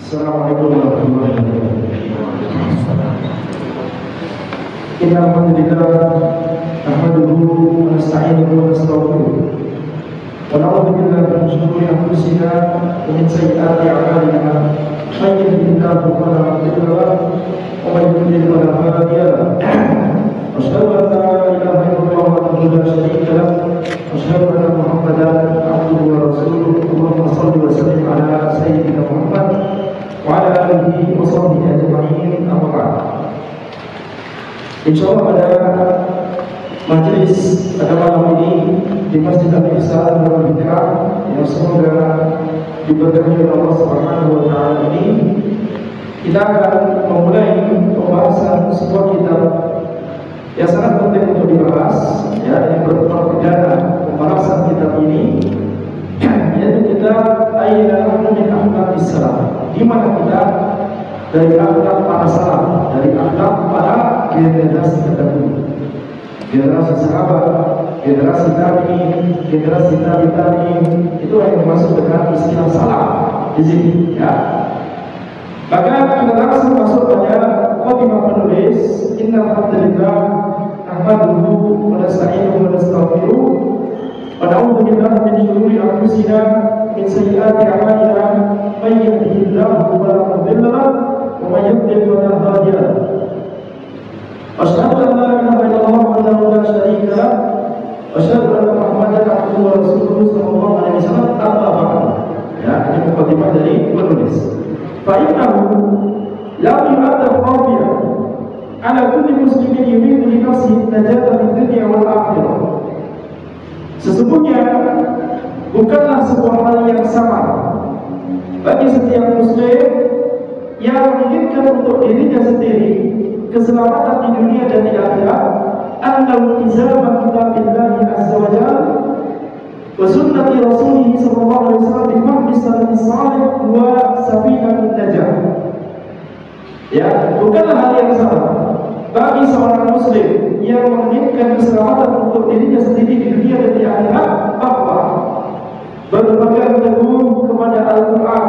Assalamualaikum warahmatullahi wabarakatuh. Innal hamdalillah nahmaduhu wa nasta'inuhu wa nastaghfiruh wa na'udzu billahi min shururi anfusina wa min sayyiati a'malina. May yahdihillahu fala mudilla lahu wa may yudlil fala hadiya lahu. Asyhadu an la ilaha illallah wahdahu la syarika lahu wa asyhadu anna Muhammadan abduhu wa rasuluh. Allahumma shalli wa sallim ala sayyidina Muhammad wa ala alihi wa sahbihi ajma'in. Amma ba'd. Insyaallah pada majelis pada malam ini di Masjid Al-Ihsan Darul Hikam yang semoga diberkahi oleh Allah Subhanahu wa taala ini, kita akan memulai pembahasan sebuah kitab yang sangat penting untuk dibahas, ya, yang berupa perdana pembahasan kitab ini, yaitu kitab Aina Nahnu min Akhlaqis Salaf, di mana kita dari akhlak para salaf, dari akhlak para generasi terdahulu, generasi sahabat, generasi tabi'in, generasi tabi'in, itu yang masuk dengan istilah salaf di sini, ya. Maka kita langsung masuk pada khatimah penulis. Innal hamdalillah nahmaduhu wa nasta'inuhu wa nastaghfiruh wa na'udzu billahi min shururi anfusina min sayyiati a'malina. May yahdihillahu fala mudilla lahu wa may yudlil fala hadiya lahu. Asyhadu an la ilaha illallah wahdahu la syarika lahu wa asyhadu anna Muhammadan abduhu wa rasuluh sallallahu alaihi wasallam. Amma ba'd. Ya, ini mukadimah dari penulis. Fa innahu la yu'adda qawiyan ala kulli muslimin yuridu li nafsihi najata fid dunya wal akhirah. Sesungguhnya bukanlah sebuah hal yang sama bagi setiap muslim yang menginginkan untuk dirinya sendiri keselamatan di dunia dan di akhirat, annahu iltizama kitabillahi azza wa jalla wa sunnati rasulih sallallahu alaihi wasallam bi fahmi salafis salih wa sabilatun najah. Ya, bukanlah hal yang sama bagi seorang muslim yang menginginkan keselamatan untuk dirinya sendiri di dunia dan di akhirat, bahwa berpegang teguh kepada Al-Quran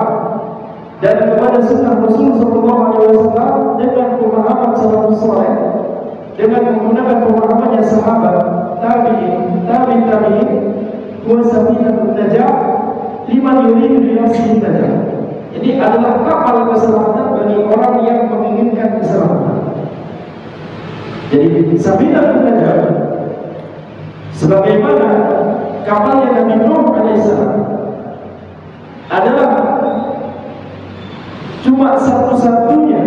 dan kepada sunnah Rasul sallallahu alaihi wasallam dengan pemahaman salafus saleh, dengan menggunakan pemahamannya sahabat, tabi'in, tabi'in, wa sabilatun najah liman yuridu li nafsihi najah. Ini adalah kapal keselamatan bagi orang yang menginginkan keselamatan. Jadi sabilatun najah sebagaimana kapalnya Nabi Nuh alaihissalam adalah cuma satu-satunya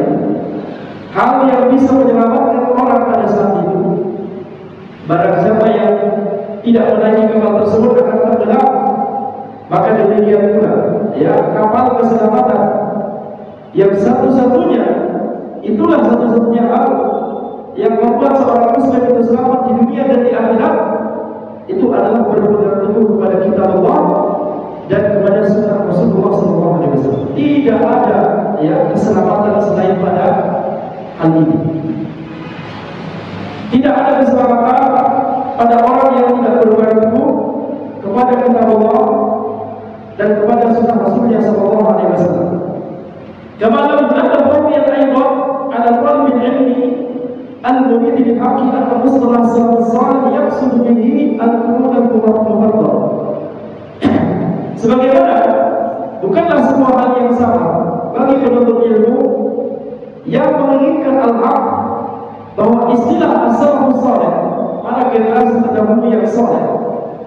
hal yang bisa menyelamatkan orang pada saat itu. Barang siapa yang tidak menaiki kapal tersebut akan tenggelam, maka demikian pula, ya, kapal keselamatan yang satu-satunya, itulah satu-satunya hal yang membuat seorang muslim itu selamat di dunia dan di akhirat, itu adalah berpegang teguh kepada kitab Allah dan kepada sunnah Rasulullah SAW. Tidak ada, ya, keselamatan selain pada hal ini. Tidak ada keselamatan pada orang yang tidak berpegang teguh kepada kitab Allah dan kepada sunnah Rasulullah SAW. Kama lam tadabbaru aydan ala qalbi ilmi al-murid bil haqqi anna mustalah salafus salih yaqsud bihi al-qurun al-mufaddal. Sebagaimana bukanlah sebuah hal yang sama bagi penuntut ilmu yang menginginkan al-haq bahwa istilah as-salafus salih, para generasi terdahulu yang saleh,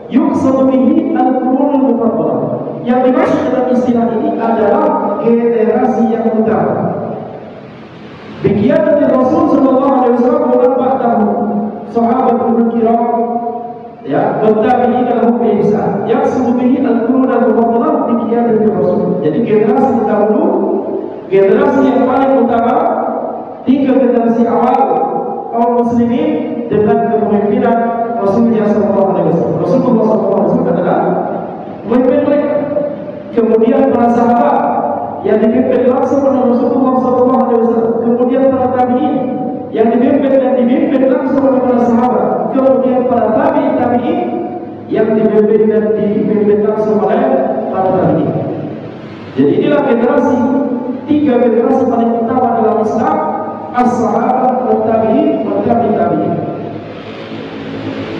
yuqsad bihi al-qurun al-mufaddal. Yang dimaksud dalam istilah ini adalah generasi yang utama. Biqiyadatir Rasul sallallahu alaihi wasallam wa ba'dahu sahabatul kiram, ya, tabi'in lahum bi ihsan. Yaqsud bihi al-qurun al-mufaddalah biqiyadatir Rasul. Jadi generasi terdahulu, generasi yang paling utama, tiga generasi awal kaum muslimin dengan kepemimpinan Rasulullah sallallahu alaihi wasallam. Rasulullah sallallahu alaihi wasallam adalah pemimpin mereka. Kemudian para sahabat yang dipimpin langsung oleh Rasulullah SAW, kemudian para tabi'in yang dipimpin langsung oleh para sahabat, kemudian para tabi'in yang dipimpin langsung oleh para tabi'in. Jadi inilah generasi tiga generasi paling utama dalam Islam, as-sahabat, tabi'in, tabi'in.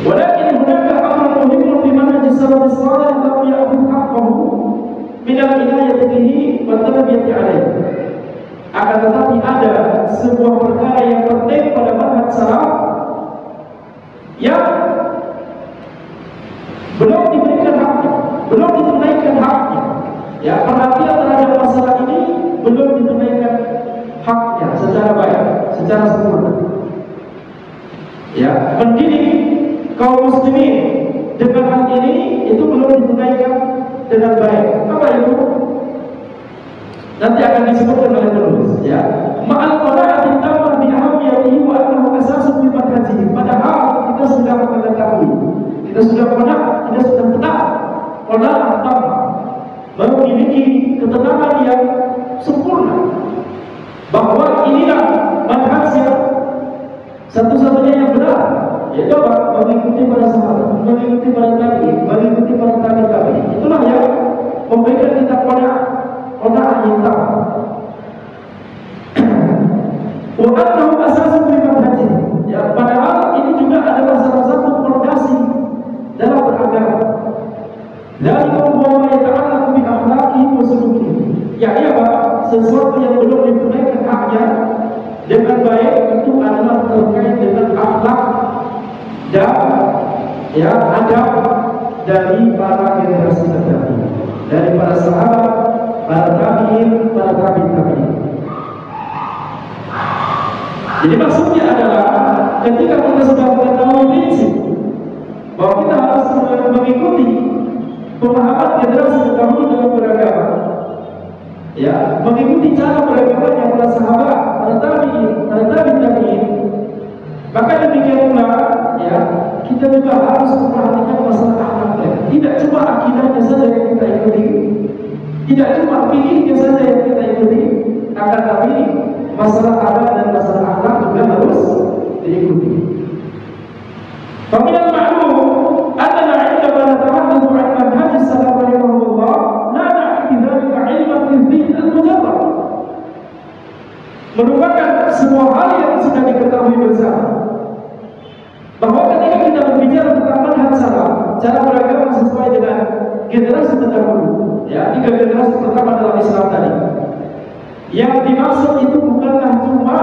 Walakin hunaka amrun muhimun fi manhaj as-salaf as-salih lam ya'khudh haqqahu min al-inayati bihi wa tarbiyati alayhi. Akan tetapi ada sebuah perkara yang penting pada manhaj salaf yang belum diberikan haknya, belum ditunaikan haknya. Ya, perhatian terhadap masalah ini belum ditunaikan haknya secara baik, secara sempurna. Ya, mendidik kaum muslimin dengan hal ini itu belum ditunaikan dengan baik. Apa itu? Nanti akan disebutkan oleh penulis. Ya, ma'al qana'ati tamah bi ahamiyatihi wa annahu asasun fi manhajihi. Padahal kita sudah mengetahui, kita sudah pernah qana'ah tamah, memiliki ketenangan yang sempurna bahwa inilah manhaj yang satu-satunya yang benar, yaitu mengikuti para sahabat, mengikuti para tabi'in, mengikuti para tabi'in. Itulah yang memberikan kita qana'ah yang tahu. Wa annahu asasun fi manhajihi. Ya, padahal ini juga adalah salah satu fondasi dalam beragama. Dzalika huwa ma yata'allaqu bi akhlaqihi wa sulukihi. Ya, apa? Sesuatu yang belum ditunaikan haknya dengan baik itu adalah terkait dengan akhlak dan ya adab dari para generasi terdahulu, dari para sahabat, para tabi'in, para tabi'in. Jadi maksudnya adalah ketika kita sudah mengetahui prinsip bahwa kita harus mengikuti pemahaman generasi terdahulu dalam beragama, ya, mengikuti cara beragama yang para sahabat, para tabi'in, para tabi'in, maka demikian pula, ya, kita juga harus memperhatikan masalah akhlaknya. Tidak cuma akidahnya saja yang kita ikuti, tidak cuma fikihnya saja yang kita ikuti, akan tapi masalah adab dan masalah akhlak juga harus diikuti. Faminal ma'lum annana 'indama natahaddatsu 'an manhaj as-salaf rahimahullah la na'ti dzalika 'ilman fi dhihn al-mujarrad. Merupakan sebuah hal yang sudah diketahui bersama bahwa ketika kita berbicara tentang manhaj salaf, cara beragama sesuai dengan generasi terdahulu, ya, tiga generasi pertama dalam Islam tadi, yang dimaksud itu bukanlah cuma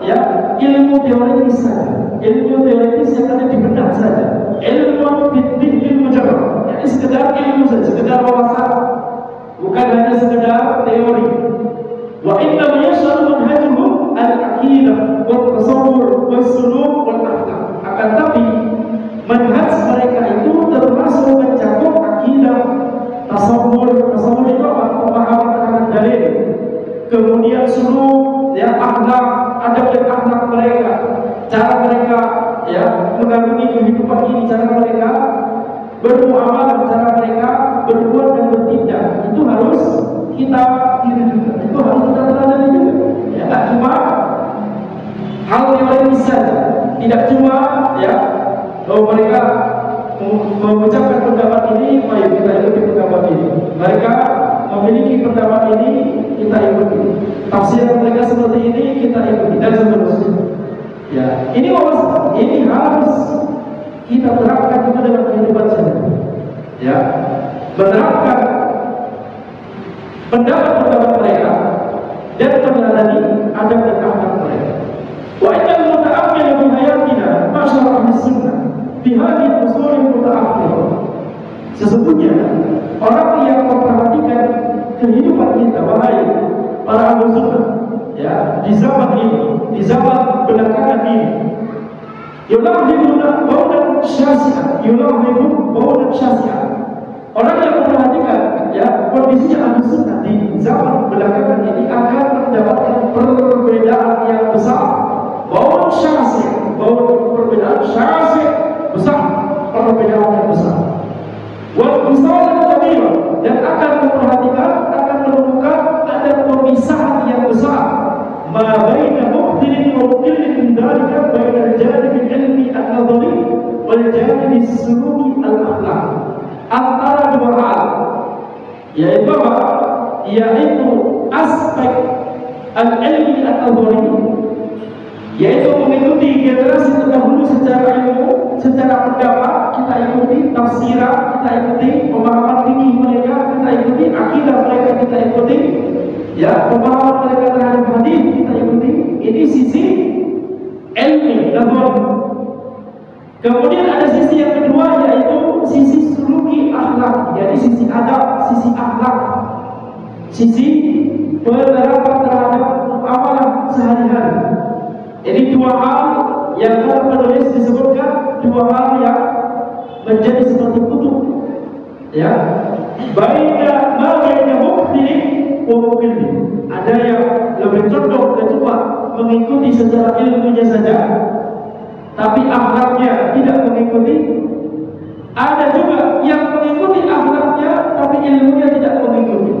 ya ilmu teoritis saja, ilmu teoritis yang ada di benak saja, ilmu fiqh, ilmu jarah, jadi sekedar ilmu saja, sekedar wawasan, bukan hanya sekedar teori. Wa inna yashru manhajuhum al-aqidah wa tasawwur wa suluk wal akhlaq. Akan tapi manhaj mereka itu termasuk mencakup akidah, tasawwur itu apa? Pemahaman terhadap dalil, kemudian suluk, ya, akhlak, adab dan akhlak mereka, cara mereka ya mengarungi kehidupan ini, cara mereka bermuamalah, cara mereka berbuat dan bertindak, itu harus kita juga, itu harus kita pelajari juga. Ya, tak cuma hal teoritis saja, tidak cuma ya mereka mengucapkan pendapat ini, mari kita ikuti pendapat ini. Mereka memiliki pendapat ini, kita ikuti. Tafsir mereka seperti ini, kita ikuti, dan seterusnya. Ya, ini harus kita terapkan juga dalam kehidupan sehari. Ya, menerapkan pendapat-pendapat mereka dan meneladani adab dan akhlak mereka. Wa innal muta'ammil bi hayatina masyaallah ahli sunnah bi hadhihi usul muta'akhirah. Sesungguhnya orang yang memperhatikan kehidupan kita, wahai para ahli sunnah, ya, di zaman ini, di zaman belakangan ini, yulahibuna baudan syasi'ah, yulahibu baudan syasi'ah. Orang yang memperhatikan ya kondisinya ahli sunnah di zaman belakangan ini akan mendapatkan perbedaan yang besar, baudan syasi', perbedaan syasi' besar, perbedaan yang besar. Wal misalan kabira, dan akan memperhatikan, akan menemukan ada pemisahan yang besar. Ma baina muqtilin wa muqtilin min dalika baina al-janib al-ilmi an-nadhari wal janib as-suluki al-akhlaq. Antara dua hal, yaitu apa? Yaitu aspek al-ilmi al-awwali, yaitu mengikuti generasi terdahulu secara ilmu, secara pendapat, kita ikuti tafsiran, kita ikuti pemahaman fikih mereka, kita ikuti akidah mereka, kita ikuti ya pemahaman mereka terhadap hadis, kita ikuti. Ini sisi ilmi al-awwali. Kemudian ada sisi yang kedua, yaitu sisi suluki akhlak, yaitu sisi adab, sisi akhlak, sisi penerapan terhadap amalan sehari-hari. Jadi dua hal yang penulis disebutkan, dua hal yang menjadi seperti kutub, ya. Baina ma baina mukhtilif wa muqallid. Ada yang lebih condong dan cuma mengikuti secara ilmunya saja, tapi akhlaknya tidak mengikuti. Ada juga yang mengikuti akhlaknya, tapi ilmunya tidak mengikuti.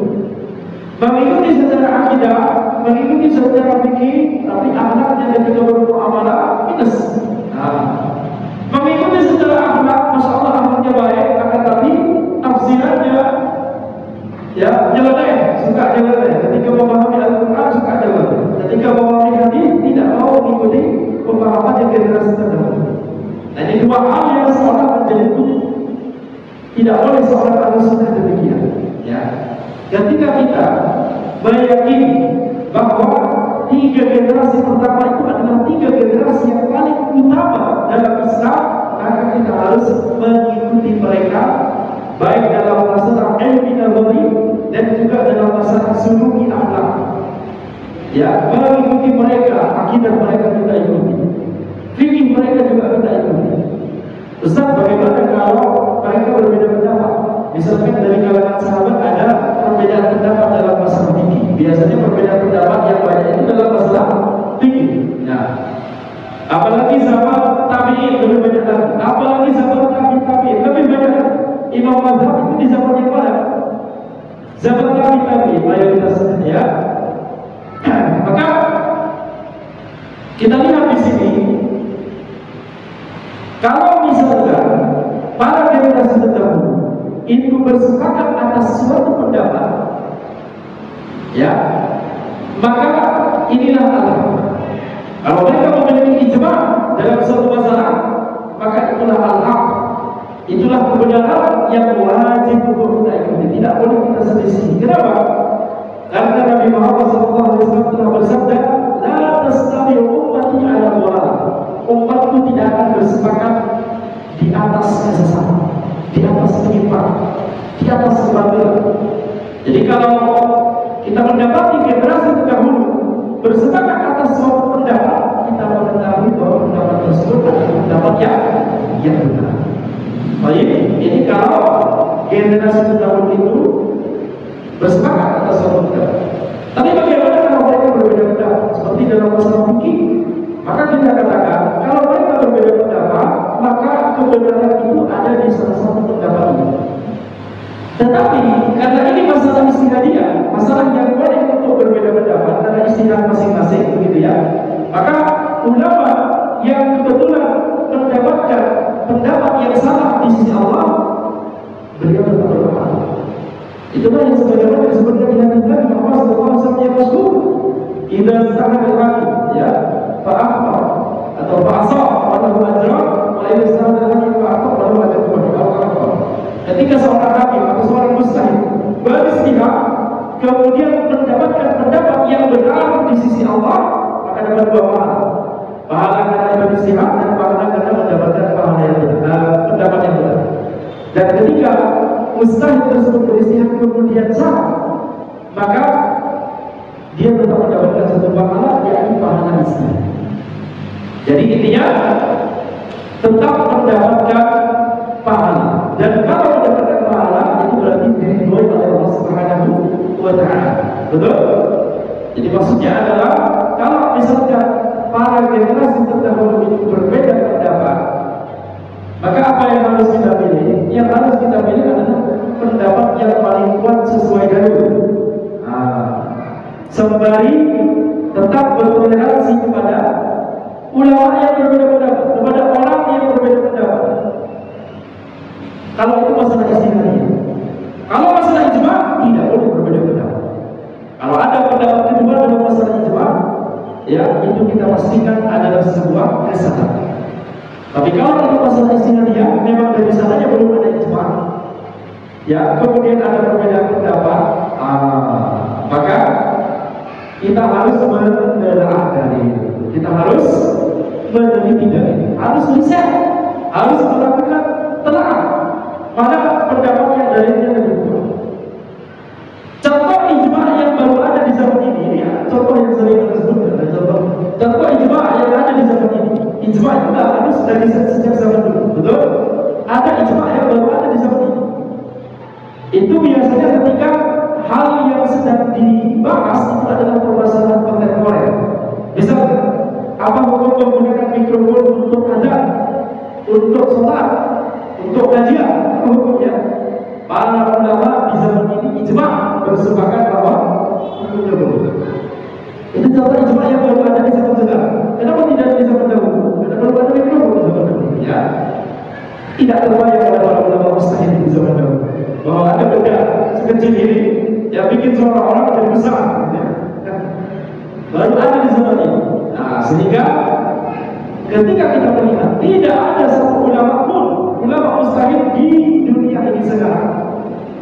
Mengikuti secara akidah, mengikuti secara fikih, tapi akhlaknya ketika bermuamalah minus. Mengikuti secara akhlak, masya Allah akhlaknya baik, akan tapi tafsirannya ya nyeleneh, suka nyeleneh. Ketika memahami Al-Quran suka nyeleneh. Ketika memahami hadis tidak mau mengikuti pemahaman yang generasi terdahulu. Nah, ini dua hal yang seorang menjadi kutub. Tidak boleh seorang Ahlussunnah demikian. Ya. Ketika kita meyakini bahwa tiga generasi pertama itu adalah tiga generasi yang paling utama dalam Islam, maka kita harus mengikuti mereka, baik dalam masalah ilmi nabwi dan juga dalam masalah suluki akhlak. Ya, mengikuti mereka, akidah mereka kita ikuti, fikih mereka juga kita ikuti. Ustaz, bagaimana kalau mereka berbeda pendapat? Misalkan dari kalangan sahabat ada perbedaan pendapat dalam masalah fikih. Biasanya perbedaan pendapat yang banyak itu dalam masalah fikih. Nah, apalagi zaman tabi'in lebih banyak lagi. Apalagi zaman tabi'in lebih banyak lagi. Imam mazhab itu di zaman yang mana? Zaman tabi'in mayoritasnya, ya. Maka kita lihat di sini, kalau misalnya para generasi terdahulu itu bersepakat atas suatu pendapat, ya, maka inilah Allah. Kalau mereka memiliki ijma dalam suatu masalah, maka itulah Allah. Itulah kebenaran yang wajib untuk kita ikuti. Tidak boleh kita selisih. Kenapa? Karena Nabi Muhammad SAW telah bersabda, "La tastawi ummati ala dhalal." Umatku tidak akan bersepakat di atas kesesatan, di atas penyimpangan, di atas kebatilan. Jadi kalau kita mendapati generasi terdahulu bersepakat atas suatu pendapat, kita mengetahui bahwa pendapat tersebut adalah pendapat yang benar. Baik, ini kalau generasi terdahulu itu bersepakat atas suatu pendapat. Tapi bagaimana kalau mereka berbeda pendapat? Seperti dalam masalah fikih, maka kita katakan kalau mereka berbeda pendapat, maka kebenaran itu ada di salah satu pendapat itu. Tetapi karena ini masalah istihadiyah, masalah yang boleh untuk berbeda pendapat karena istihad masing-masing, begitu ya. Maka ulama yang kebetulan mendapatkan pendapat yang salah di sisi Allah, beliau tetap berpahala. Itulah yang sebagaimana disebutkan di hadis Nabi Muhammad SAW yang masyhur, "Idza istahada al-hakim, ya, fa'akhta atau fa'asa falahu ajran, wa idza istahada al-hakim fa'akhta falahu ajran wahid." Ketika seorang hakim atau seorang mujtahid beristihad kemudian mendapatkan pendapat yang benar di sisi Allah, maka dapat dua pahala. Pahala karena beristihad dan pahala karena mendapatkan pahala yang benar, pendapat yang benar. Dan ketika mujtahid tersebut beristihad kemudian salah, maka dia tetap mendapatkan satu pahala, yaitu pahala istihad. Jadi intinya tetap mendapatkan pahala. Dan kalau mendapatkan pahala itu berarti diridhoi oleh Allah Subhanahu wa Ta'ala. Betul? Jadi maksudnya adalah kalau misalkan para generasi terdahulu itu berbeda pendapat, maka apa yang harus kita pilih? Yang harus kita pilih adalah pendapat yang paling kuat sesuai dalil. Sembari tetap bertoleransi kepada ulama yang berbeda pendapat, kepada orang yang berbeda pendapat. Kalau itu masalah istihadiyah. Kalau masalah ijma, tidak boleh berbeda pendapat. Kalau ada pendapat kedua dalam masalah ijma, pastikan adalah sebuah kesalahan. Tapi kalau itu masalah ijtihadiyah, memang dari sananya belum ada ijma, ya, kemudian ada perbedaan pendapat, maka kita harus menelaah dari itu. Kita harus meneliti dari itu, harus riset, harus melakukan telaah mana pendapat yang dalilnya lebih kuat. Contoh ijma yang baru ada di zaman ini, ya, contoh yang sering kita sebutkan, contoh ijma yang ada di zaman ini. Ijma itu tidak harus dari sejak zaman dulu, betul? Ada ijma yang baru ada di zaman ini. Itu biasanya ketika hal yang sedang dibahas itu adalah permasalahan kontemporer. Misalnya, apa hukum menggunakan mikrofon untuk azan, untuk sholat, untuk kajian, apa hukumnya? Para ulama di zaman ini ijma bersepakat bahwa hukumnya boleh. Itu contoh ijma yang baru ada di zaman sekarang. Kenapa tidak di zaman dahulu? Karena belum ada mikrofon di zaman dahulu. Ya, tidak terbayang oleh para ulama mustahil di zaman dahulu bahwa ada benda sekecil ini yang bikin suara orang jadi besar. Ya. Baru ada di zaman ini. Nah, sehingga ketika kita melihat tidak ada satu ulama pun, ulama mustahil di dunia ini sekarang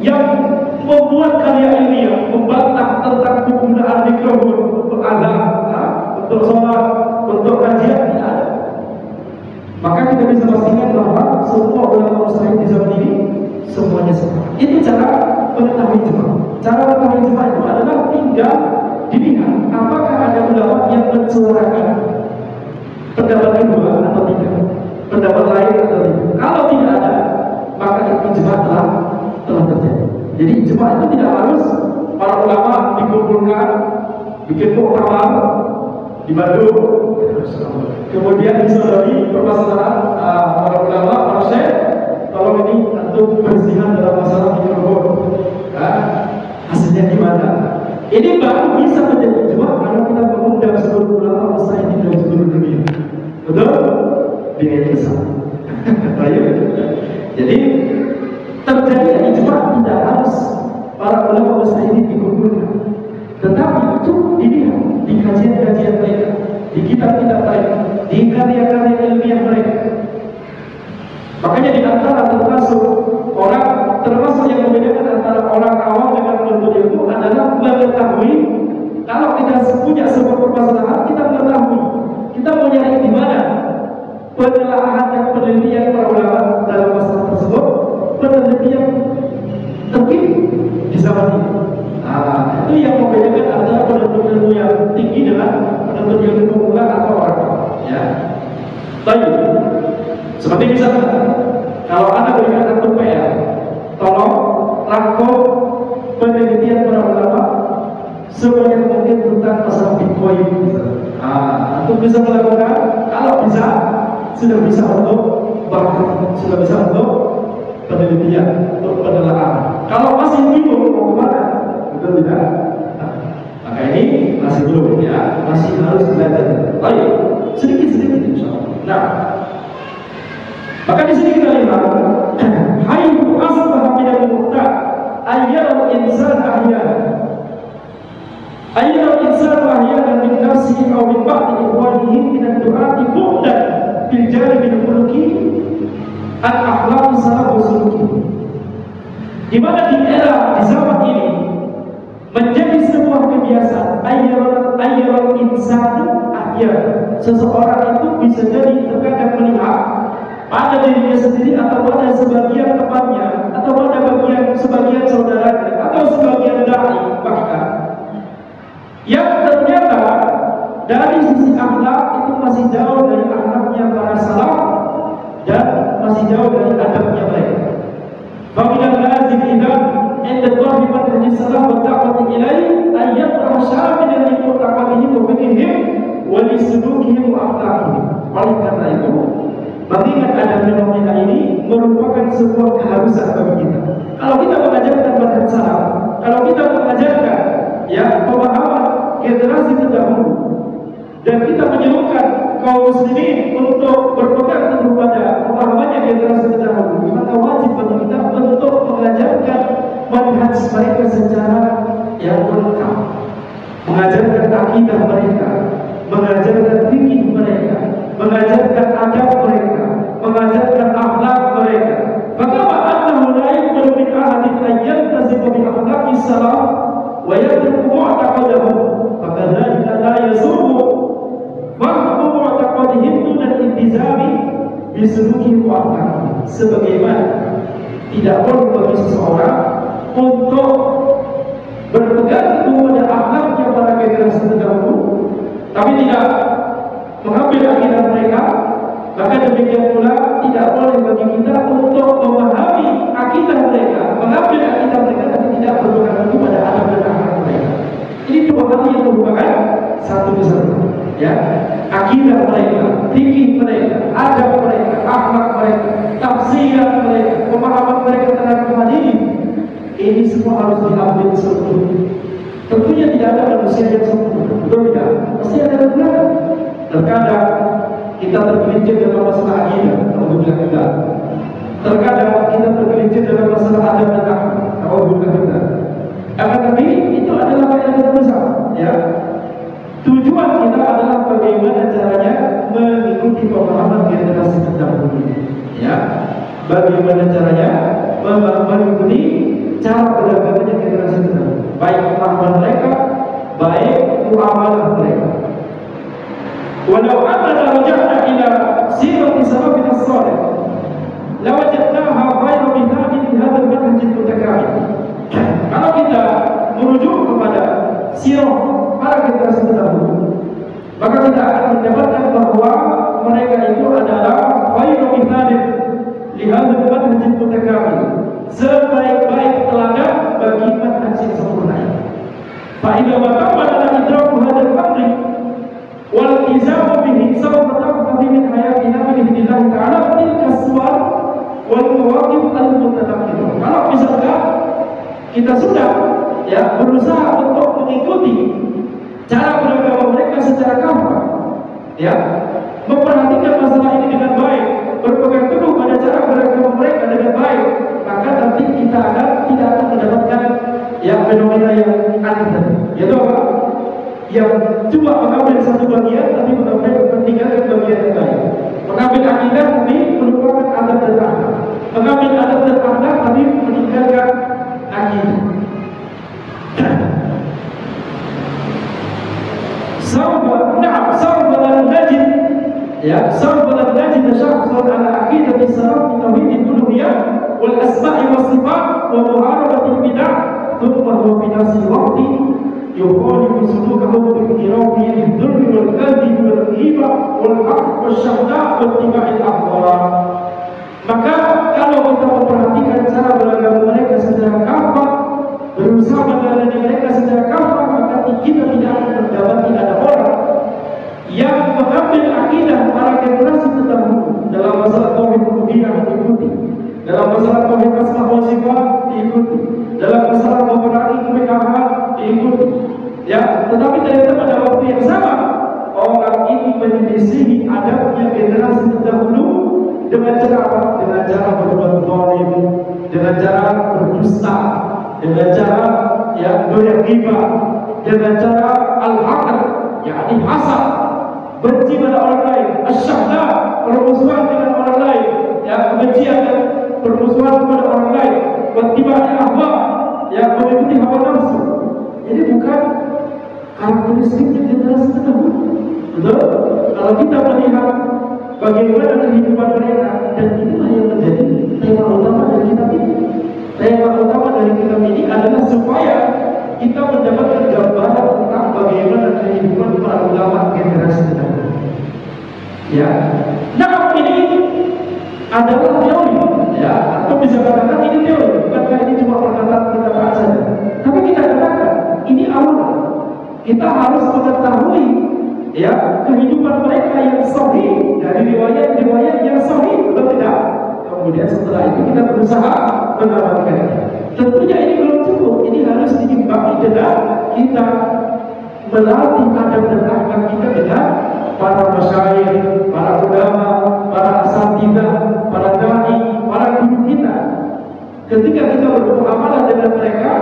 yang membuat karya ilmiah membantah tentang penggunaan mikrofon untuk azan, untuk sholat, untuk kajian, tidak ada. Maka kita bisa pastikan bahwa semua ulama mustahil di zaman ini semuanya sama. Itu cara mengetahui ijma. Cara mengetahui ijma itu adalah tinggal dilihat apakah ada ulama yang mensuarakan pendapat kedua atau tidak, pendapat lain atau tidak. Kalau tidak ada, maka ijma telah terjadi. Jadi ijma itu tidak harus para ulama dikumpulkan, bikin muktamar di Bandung, kemudian disodori permasalahan para ulama, para syekh, kalau ini untuk bersihan dalam masalah mikrofon, hasilnya gimana? Ini baru bisa menjadi ijma kalau kita mengundang seluruh ulama mustahil di seluruh dunia. Betul? Dengan kisah. Jadi terjadi ijma tidak harus para ulama mustahil dikumpulkan, tetapi cukup dilihat di kajian-kajian mereka, di kitab-kitab mereka, di karya-karya ilmiah mereka. Makanya di antara termasuk yang membedakan antara orang awam dengan penuntut ilmu adalah mengetahui. Kalau kita punya sebuah permasalahan, kita mengetahui, kita mau nyari di mana penelaahan dan penelitian para ulama dalam masalah tersebut, penelitian terkini di zaman ini. Itu yang membedakan antara penuntut ilmu yang tinggi dengan penuntut ilmu pemula atau orang awam. Ya, baik. Seperti misalnya, kalau Anda berikan satu PR, tolong rangkum penelitian para ulama sebanyak mungkin tentang masalah Bitcoin. Untuk bisa melakukan, kalau bisa, sudah bisa untuk bahkan sudah bisa untuk penelitian, untuk penelaahan. Kalau masih bingung mau kemana, betul tidak? Maka ini masih belum, ya, masih harus belajar. Baik, sedikit-sedikit insyaallah. Nah, maka di sini kita lihat, hayyu asbaha min al-muqta ayyal insan ahyana min nafsihi aw min ba'di ikhwanihi min ad-du'ati bu'dan fil janib al-khuluqi al-akhlaq salaf wa suluki. Di mana di era di zaman ini menjadi sebuah kebiasaan ayyal insan ahyana, seseorang itu bisa jadi terkadang melihat pada dirinya sendiri atau pada sebagian temannya atau pada sebagian saudaranya atau sebagian dai bahkan yang ternyata dari sisi akhlak itu masih jauh dari akhlaknya para salaf dan masih jauh dari adabnya mereka. Faminal lazim idzan inda talab manhaj salaf wa da'wati ilaihi an yatraha syamilan li mu'taqadihim wa fiqhihim wa li sulukihim wa akhlaqihim. Oleh karena itu, mengingat ada fenomena ini merupakan sebuah keharusan bagi kita. Kalau kita mengajarkan manhaj salaf, kalau kita mengajarkan pemahaman generasi terdahulu, dan kita menyerukan kaum muslimin untuk berpegang teguh pada pemahamannya generasi terdahulu, maka wajib bagi kita untuk mengajarkan manhaj mereka secara yang lengkap, mengajarkan akidah mereka, mengajarkan fikih mereka, mengajarkan adab mereka, mengajarkan akhlak mereka. Fakama annahu la yuqbalu min ahadin an yaltazima bi akhlaqis salaf wa yatruku mu'taqadahum, fakadzalika la yasumu fahmu mu'taqadihim duna al-iltizami bi sulukihim wa akhlaqihim. Sebagaimana tidak boleh bagi seseorang untuk berpegang teguh pada akhlaknya para generasi terdahulu, tapi tidak mengambil akidah mereka, maka demikian pula tidak boleh bagi kita untuk memahami akidah mereka, mengambil akidah mereka, tapi tidak berpegang teguh pada adab dan akhlak mereka. Ini dua hal yang merupakan satu kesatuan. Ya, akidah mereka, fikih mereka, adab mereka, akhlak mereka, tafsiran mereka, pemahaman mereka terhadap hadis. Ini semua harus diambil sempurna. Tentunya tidak ada manusia yang sempurna, betul tidak? Pasti ada kekurangan. Terkadang kita tergelincir dalam masalah akidah, alhamdulillah kita. Terkadang kita tergelincir dalam masalah adab dan akhlak, alhamdulillah kita. Akan tetapi itu adalah yang kita bersama. Ya, tujuan kita adalah bagaimana caranya mengikuti pemahaman generasi terdahulu. Ya, bagaimana caranya mengikuti cara beragama generasi terdahulu, baik pemahaman mereka, baik muamalah mereka. Walau anna raja'na ila sirati salafin as-salih lawajadnaha ghayra mithali li hadzal manhaj al-mutakamil. Kalau kita merujuk kepada sirah para generasi terdahulu, maka kita akan mendapatkan bahwa mereka itu adalah ghayra mithali li hadzal manhaj al-mutakamil, sebaik-baik teladan bagi manhaj yang sempurna. Fa idza matamma idraku hadzal amri wal iltizamu bihi sawfa taqdi min hayatina bi idznillah ta'ala tilka suwar wal mawaqif al-mutanaqqid. Kalau misalkan kita sudah berusaha untuk mengikuti cara beragama mereka secara kafah, memperhatikan masalah ini dengan baik, berpegang teguh pada cara beragama mereka dengan baik, maka nanti kita tidak akan mendapatkan fenomena yang aneh tadi, yaitu apa? Yang cuma mengambil satu bagian tapi meninggalkan bagian yang lain, mengambil akidah tapi melupakan adab dan akhlak, mengambil adab dan akhlak tapi meninggalkan akidah. Sawfa lan najid syakhsan ala aqidati salaf min tauhid al-uluhiyyah wal asma' was sifat wa muharabati al-bid'ah thumma huwa fi nafsi al-waqti yukhalifu sulukahu bi iqtirafi al-dhulm wal kadhib wal ghiba wal haqq wal syahda' wa ittiba' al-ahwa. Maka kalau kita memperhatikan cara beragama mereka secara kafah, berusaha menjalani mereka secara kafah, maka kita tidak akan mendapati ada orang yang mengambil akidah para generasi terdahulu dalam masalah tauhid rububiyah diikuti, dalam masalah tauhid asma wa sifat diikuti, dalam masalah memerangi kebid'ahan diikuti. Tetapi ternyata pada waktu yang sama orang ini menyelisihi adabnya generasi terdahulu dengan cara apa? Dengan cara berbuat zalim, dengan cara berdusta, dengan cara doyan ghibah, dengan cara al-haqd, yakni hasad, benci pada orang lain, asyahda, permusuhan dengan orang lain, kebencian dan permusuhan kepada orang lain, wattiba'il ahwa, mengikuti hawa nafsu. Ini bukan karakteristiknya generasi terdahulu. Betul? Kalau kita melihat bagaimana kehidupan mereka, dan inilah yang menjadi tema utama dari kitab ini. Tema utama dari kitab ini adalah supaya kita mendapatkan gambaran tentang bagaimana kehidupan para ulama generasi terdahulu. Nah, ini adalah teori, atau bisa katakan ini teori, bukankah ini cuma perkataan kita saja. Tapi kita katakan ini awal. Kita harus mengetahui kehidupan mereka yang sahih dari riwayat-riwayat yang sahih, betul tidak? Kemudian setelah itu kita berusaha mengamalkannya. Tentunya ini belum cukup. Ini harus diimbangi dengan kita melatih adab dan akhlak kita dengan para masyayikh, para ulama, para asatidzah, para dai, para guru kita. Ketika kita bermuamalah dengan mereka,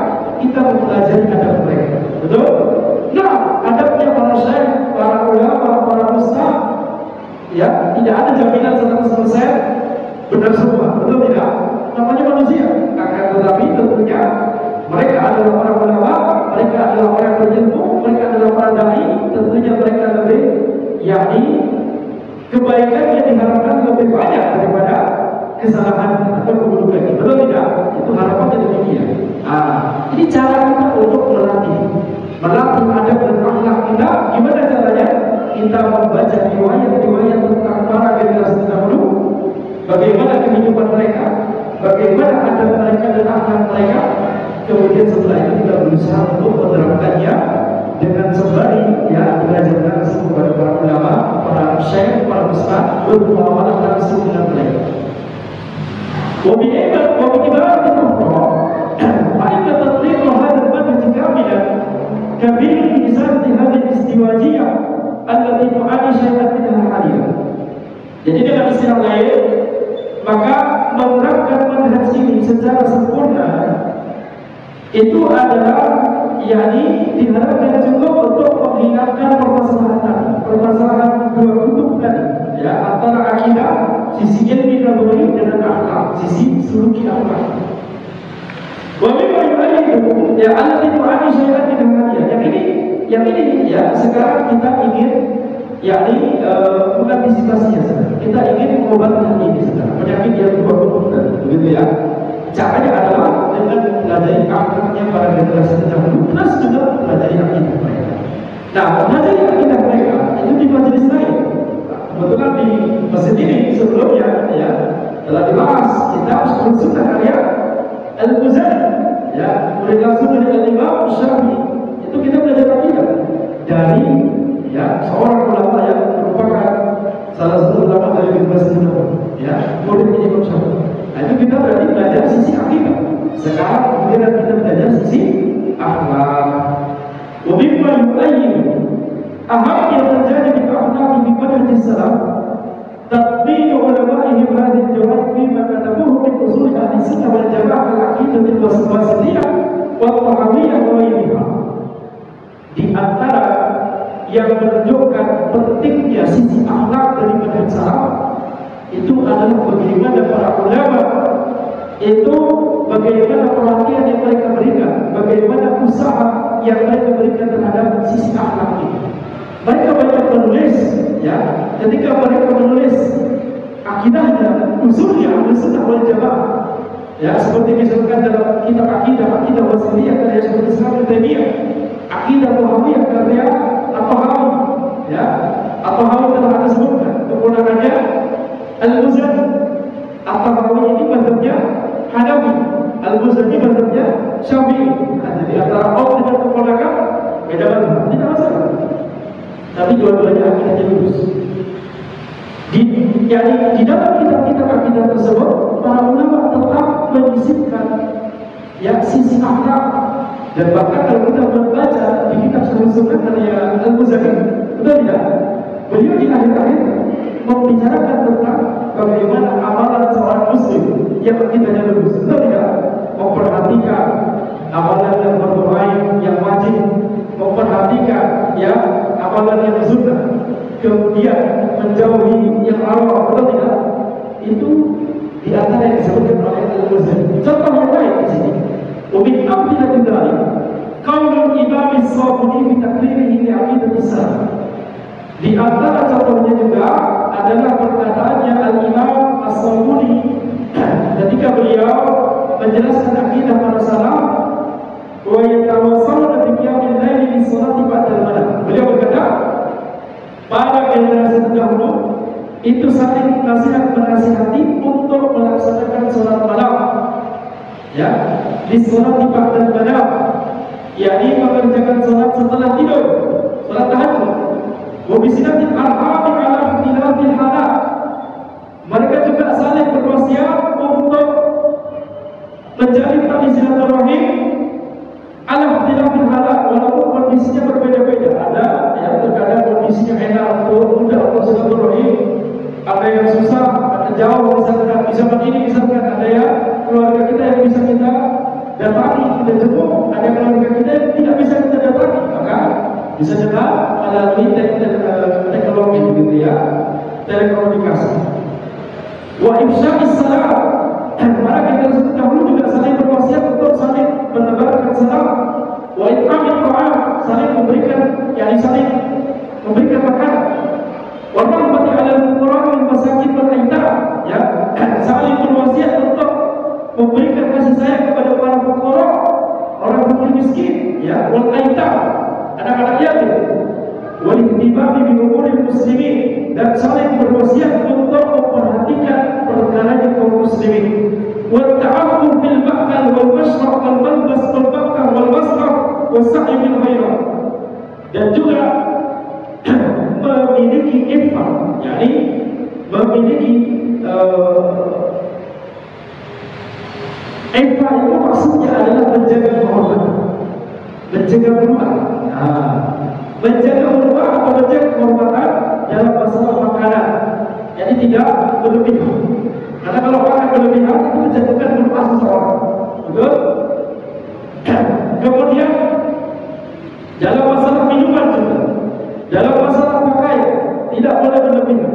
kita mempelajari adab mereka. Betul? Nah, adabnya para syekh, para ulama, Tetapi tentunya mereka adalah para ulama, mereka adalah orang berilmu, mereka adalah para dai. Tentunya mereka lebih, yakni kebaikan yang diharapkan lebih banyak daripada kesalahan atau keburukan. Betul tidak? Itu harapannya demikian. Ini cara kita untuk melatih adab dan akhlak kita. Gimana caranya? Kita membaca riwayat-riwayat tentang para generasi terdahulu, bagaimana kehidupan mereka, bagaimana adab mereka dan akhlak mereka. Kemudian setelah itu kita berusaha untuk menerapkannya dengan sembari belajar langsung kepada para ulama, para syekh, para ustaz, bermuamalah langsung dengan mereka. وبإبارة أخرى فإن تطبيق هذا المنهج كاملا كبير لإزالة هذه الازدواجية التي تعاني شيئا منها حاليا. Jadi dengan istilah lain, maka menerapkan manhaj ini secara sempurna itu adalah diharapkan cukup untuk menghilangkan permasalahan dua kutub tadi, antara akidah, sisi ilmi nabwi dan akhlak, sisi suluki akhlak. Wa mimma yu'ayyidu allati tu'ani syai'an min hadhihi. Yang ini sekarang kita ingin mengantisipasinya sekarang. Kita ingin mengobati ini sekarang. Penyakit yang dua kutub tadi, begitu ya. Caranya adalah dengan mempelajari akhlaknya para generasi terdahulu plus juga mempelajari akidah mereka. Nah, mempelajari akidah mereka itu di majelis lain. Kebetulan di masjid ini sebelumnya telah dibahas kitab Sunnah karya Al-Muzani, murid langsung dari Al-Imam Syafi'i. Itu kita belajar akidah dari seorang ulama yang merupakan salah satu ulama dari generasi terdahulu, murid Imam Syafi'i. Nah, itu kita berarti belajar sisi akidah. Sekarang kemudian kita belajar sisi akhlak. Wabimma yu'ayyidu aham yang terjadi di akhlak di manhaj salaf tatbiq ulama'ihim hadhihi al-jawab fi ma katabuhu min usul ahli sunnah wal jamaah al-aqidah al-wasitiyah wa al-tahawiyah wa ghayriha. Di antara yang menunjukkan pentingnya sisi akhlak dari manhaj salaf itu adalah bagaimana para ulama itu bagaimana perhatian yang mereka berikan, bagaimana usaha yang mereka berikan terhadap sisi akhlak ini. Mereka banyak menulis, ketika mereka menulis akidahnya, usulnya Ahlussunnah wal Jamaah, seperti misalkan dalam kitab akidah wasitiyah karya Syekhul Islam Ibnu Taimiyah, akidah Tahawiyah karya At-Tahawi, At-Tahawi telah ada sebutkan keponakannya Al-Muzani. At-Tahawi ini mazhabnya Hanafi, Al-Muzani mazhabnya Syafi'i. Jadi antara kaum dengan keponakan beda mazhab, tidak masalah. Tapi dua-duanya akidahnya lurus. Di dalam kitab-kitab akidah tersebut, para ulama tetap menyisipkan sisi akhlak. Dan bahkan kalau kita membaca di kitab Sunnah karya Al-Muzani, betul tidak? Beliau di akhir-akhir membicarakan tentang bagaimana amalan seorang muslim yang akidahnya lurus, betul tidak? Memperhatikan amalan yang berdoa yang wajib, memperhatikan amalan yang sunnah, kemudian menjauhi yang haram, betul tidak? Itu di antara yang disebutkan oleh Al-Muzani. Contoh yang lain di sini. Umin amtilatin dzalik qaulul Imam As-Sabuni fi takririhi li aqidah Islam. Di antara contohnya juga adalah perkataannya Al-Imam As-Sabuni ketika beliau menjelaskan akidah para salaf, wa yatawassaluna bi qiyamil laili li sholati ba'dal maghrib. Beliau berkata, para generasi terdahulu itu saling menasihati untuk melaksanakan sholat malam, di sholati ba'dal maghrib, yakni mengerjakan sholat setelah tidur, sholat tahajud. Wabisinatil arhami ala ikhtilafil halal. Mereka juga saling berwasiat untuk menjalin tali silaturahim ala ikhtilafil halal, walaupun kondisinya berbeda-beda. Ada terkadang kondisinya enak untuk mudah untuk silaturahim, ada yang susah, ada jauh, misalkan di zaman ini misalkan ada yang keluarga kita yang bisa kita datangi, kita jemput, ada keluarga kita yang tidak bisa kita datangi, maka bisa juga melalui teknologi gitu telekomunikasi. Wa ifsya'is salam. Para generasi terdahulu juga saling berwasiat anak-anak yatim. Wal ihtibami bi umuril muslimin, dan saling berwasiat untuk memperhatikan perkara kaum muslimin. Wa ta'ammul bil ma'kal wal mashrab wal malbas wal makan wal masraf was sa'i bil khairat. Dan juga memiliki infak, yakni memiliki infak itu maksudnya adalah menjaga kehormatan, menjaga rumah, menjaga rumah atau menjaga kehormatan dalam masalah makanan. Jadi tidak berlebihan. Karena kalau makan berlebihan itu menjatuhkan rumah seseorang. Betul? Kemudian dalam masalah minuman juga, dalam masalah pakaian tidak boleh berlebihan.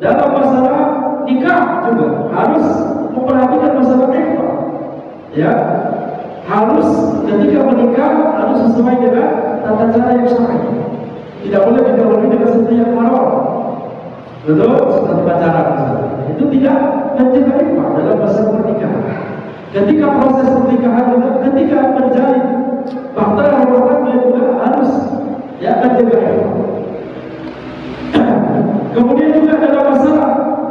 Dalam masalah nikah juga harus memperhatikan masalah infak. Ya, harus ketika menikah harus sesuai dengan tata cara yang syar'i. Tidak boleh dikawini dengan sesuatu yang haram. Betul? Seperti pacaran misalnya. Itu tidak menjaga infak dalam masalah pernikahan. Ketika proses pernikahan juga, ketika menjalin bahtera rumah tangga juga harus menjaga infak. Kemudian juga dalam masalah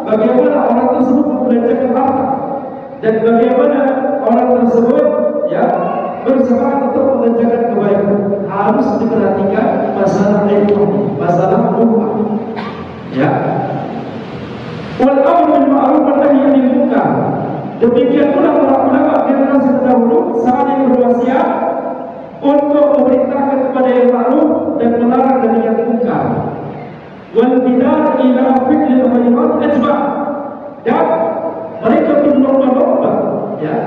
bagaimana orang tersebut membelanjakan harta dan bagaimana orang tersebut berusaha untuk mengerjakan kebaikan, harus diperhatikan masalah infak, masalah umat. Wal amru bil ma'ruf wan nahyi 'anil munkar. Demikian pula para ulama generasi terdahulu saling berwasiat untuk memerintahkan kepada yang ma'ruf dan melarang dari yang munkar. Wal bidar ila fi'lil khairat ajma'. Dan mereka berlomba-lomba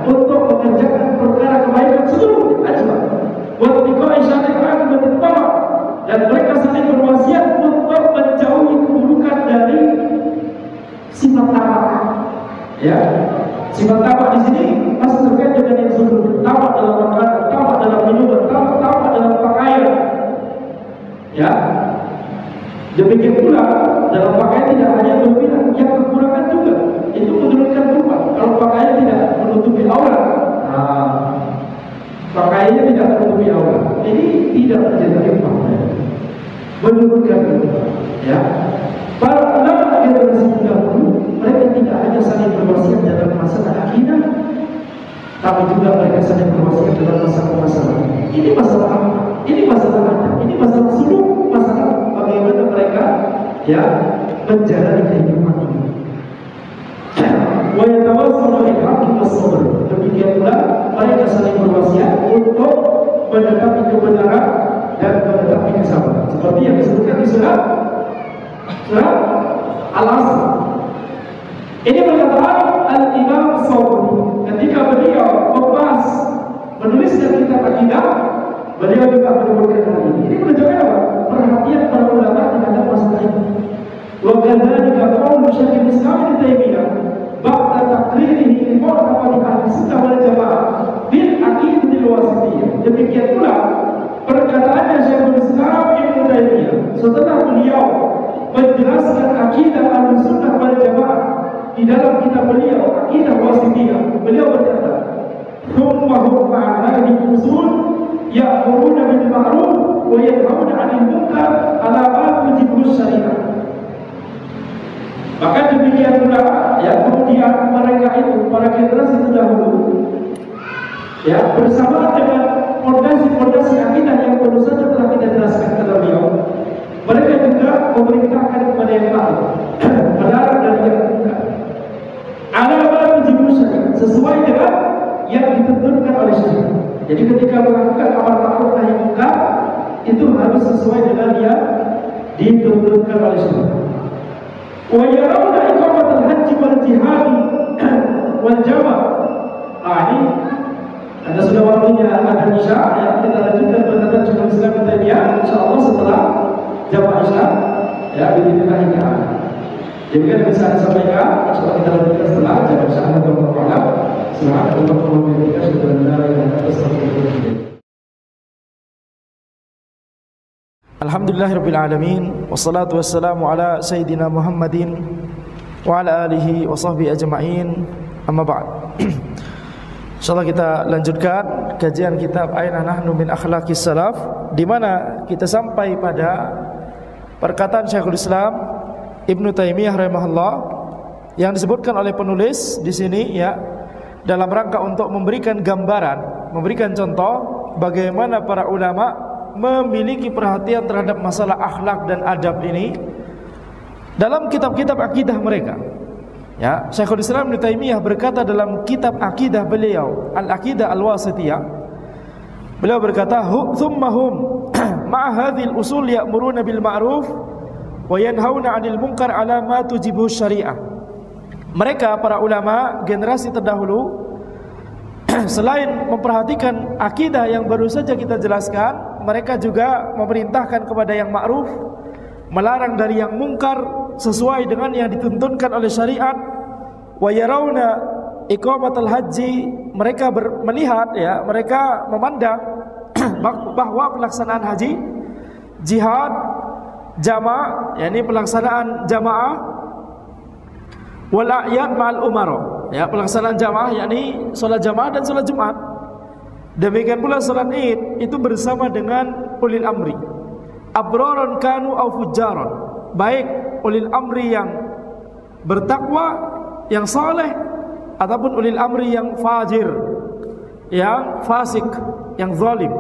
untuk mengerjakan perkara kebaikan seluruhnya ajma'. Wa tiqa'i syari'at wa tiqa'a. Dan mereka saling berwasiat untuk menjauhi keburukan dari sifat tamak. Sifat tamak di sini masih terkait dengan yang sebelumnya. Tamak dalam makanan, tamak dalam minuman, tamak dalam pakaian. Demikian pula dalam pakaian tidak hanya berlebihan, yang kekurangan juga itu menurunkan rupa. Kalau pakaian tidak menutupi aurat, pakaiannya tidak menutupi aurat, ini tidak menjaga infak, menurunkan rupa. Para ulama generasi terdahulu mereka tidak hanya saling berwasiat dalam masalah akidah, tapi juga mereka saling berwasiat dalam masalah-masalah. Ini masalah apa? Ini masalah ada. Ini masalah suluk, masalah bagaimana mereka menjalani kehidupan ini. Wa yatawassalu bil haqqi was sabr. Demikian pula mereka saling berwasiat untuk menetapi kebenaran dan menetapi kesabaran. Seperti yang disebutkan di surat Al-Asr. Ini perkataan Al-Imam Sawri ketika beliau membahas menuliskan kitab akidah, beliau juga menyebutkan hal ini. Ini menunjukkan apa? Perhatian para ulama terhadap masalah ini. Wa kadzalika qaulu Syekhul Islam Ibnu Taimiyah ba'da taqririhi li mu'taqadi ahli sunnah wal jamaah bil aqidatil wasithiyah. Demikian pula perkataannya Syekhul Islam Ibnu Taimiyah setelah beliau menjelaskan akidah ahli sunnah wal jamaah di dalam kitab beliau Aqidah Wasithiyah. Beliau berkata, "Thumma hum ma'a hadhihi usul ya'muruna bil ma'ruf wa yanhauna 'anil munkar 'ala ma tujibu syariah." Maka demikian pula kemudian mereka itu para generasi terdahulu bersama dengan fondasi-fondasi akidah yang baru saja telah kita jelaskan kepada beliau, mereka juga memerintahkan kepada yang ma'ruf, melarang dari yang munkar, ala tujibu syariah, sesuai dengan yang ditentukan oleh syariah. Jadi ketika melakukan amar ma'ruf nahi munkar itu harus sesuai dengan yang ditentukan oleh syariah. Wa yarawna iqamatal haji wal jihad wal jama'. Ini ada sudah waktunya ada isya, kita lanjutkan perkataan Syekhul Islam Ibnu Taimiyah insyaallah setelah jamaah isya bismillah ta'ala. Jadi kan bisa disampaikan, insyaallah kita lanjutkan setelah jamaah isya dan berdoa. Subhanallah wa bihamdihi asyhadu an la ilaha illa anta astaghfiruka wa atubu ilaik. Alhamdulillahirabbil alamin wassalatu wassalamu ala sayyidina Muhammadin wa ala alihi wa sahbihi ajma'in. Amma ba'd. Insyaallah kita lanjutkan kajian kitab Aina Nahnu min Akhlaqis Salaf di mana kita sampai pada perkataan Syekhul Islam Ibnu Taimiyah rahimahullah yang disebutkan oleh penulis di sini ya, dalam rangka untuk memberikan gambaran, memberikan contoh bagaimana para ulama memiliki perhatian terhadap masalah akhlak dan adab ini dalam kitab-kitab akidah mereka. Ya, Syekhul Islam Ibnu Taimiyah berkata dalam kitab akidah beliau, Al-Aqidah Al-Wasithiyah, beliau berkata, "Thummahum ma'a hadhil usul ya'muruna bil ma'ruf wa yanhauna 'anil munkar 'ala ma tujibuhu syariah." Mereka para ulama generasi terdahulu selain memperhatikan akidah yang baru saja kita jelaskan, mereka juga memerintahkan kepada yang ma'ruf, melarang dari yang mungkar sesuai dengan yang dituntunkan oleh syariat. Wa yarawna iqamatul haji, mereka melihat ya, mereka memandang bahwa pelaksanaan haji, jihad, jamaah, yakni pelaksanaan jamaah, wal a'yad ma'al umara, ya, pelaksanaan jamaah yakni salat jamaah dan salat Jumat. Demikian pula salat Id itu bersama dengan ulil amri, abraran kanu au fujjaran, baik ulil amri yang bertakwa, yang saleh, ataupun ulil amri yang fajir, yang fasik, yang zalim.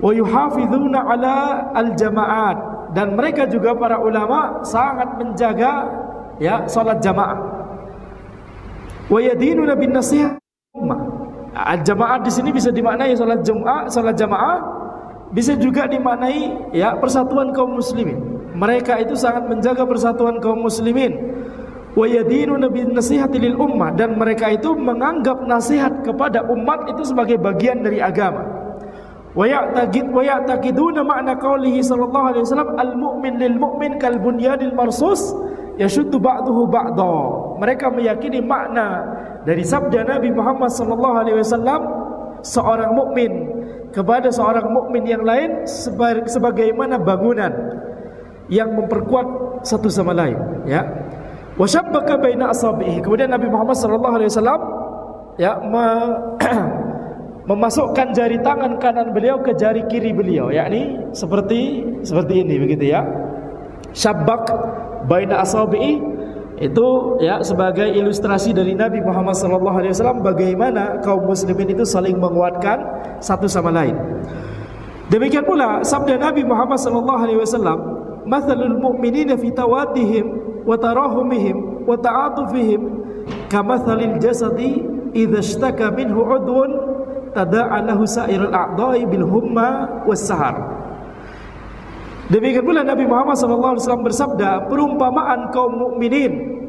Wa yuhafizuna ala al-jama'at, dan mereka juga para ulama sangat menjaga ya salat jamaah. Wa yadinuna bin nasihat ummah. Al-jamaah di sini bisa dimaknai salat Jumat, salat jamaah, bisa juga dimaknai ya persatuan kaum muslimin. Mereka itu sangat menjaga persatuan kaum muslimin. Wa yadinuna bin nasihati lil ummah, dan mereka itu menganggap nasihat kepada umat itu sebagai bagian dari agama. Wa ya'taqiduna ma'na qaulihi sallallahu alaihi wasallam al-mu'min lil mu'min kal bunyanil marsus yashuddu ba'duhu ba'dha. Mereka meyakini makna dari sabda Nabi Muhammad sallallahu alaihi wasallam, seorang mukmin kepada seorang mukmin yang lain sebagaimana bangunan yang memperkuat satu sama lain, ya. Wa syabbaka baina asabihi. Kemudian Nabi Muhammad sallallahu alaihi wasallam ya memasukkan jari tangan kanan beliau ke jari kiri beliau, yakni seperti ini begitu ya. Syabbak baina asabihi itu ya sebagai ilustrasi dari Nabi Muhammad sallallahu alaihi wasallam bagaimana kaum muslimin itu saling menguatkan satu sama lain. Demikian pula sabda Nabi Muhammad sallallahu alaihi wasallam, "Mathalul mu'minina fi tawaddihim wa tarahumihim wa ta'atufihim kamathalil jasadi idza ishtaka minhu 'udwun tada'a lahu sa'irul a'dha'i bil humma was sahar." Demikian pula Nabi Muhammad SAW bersabda, perumpamaan kaum mukminin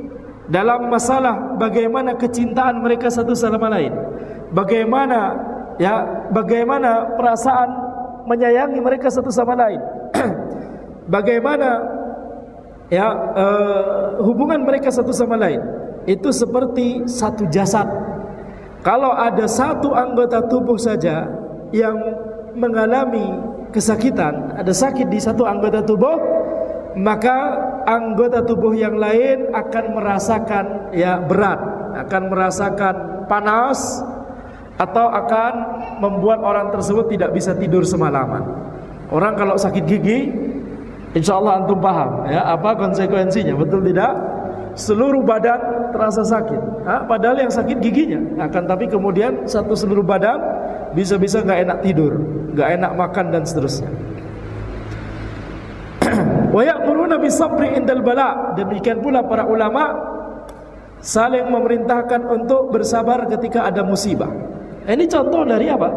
dalam masalah bagaimana kecintaan mereka satu sama lain, bagaimana perasaan menyayangi mereka satu sama lain, bagaimana hubungan mereka satu sama lain, itu seperti satu jasad. Kalau ada satu anggota tubuh saja yang mengalami kesakitan, ada sakit di satu anggota tubuh, maka anggota tubuh yang lain akan merasakan ya berat, akan merasakan panas, atau akan membuat orang tersebut tidak bisa tidur semalaman. Orang kalau sakit gigi, insya Allah antum paham ya apa konsekuensinya, betul tidak? Seluruh badan terasa sakit, padahal yang sakit giginya, akan tapi kemudian seluruh badan bisa-bisa nggak enak tidur, nggak enak makan dan seterusnya. Wa ya'muruna bis-sabri indal bala. Demikian pula para ulama saling memerintahkan untuk bersabar ketika ada musibah. Ini contoh dari apa?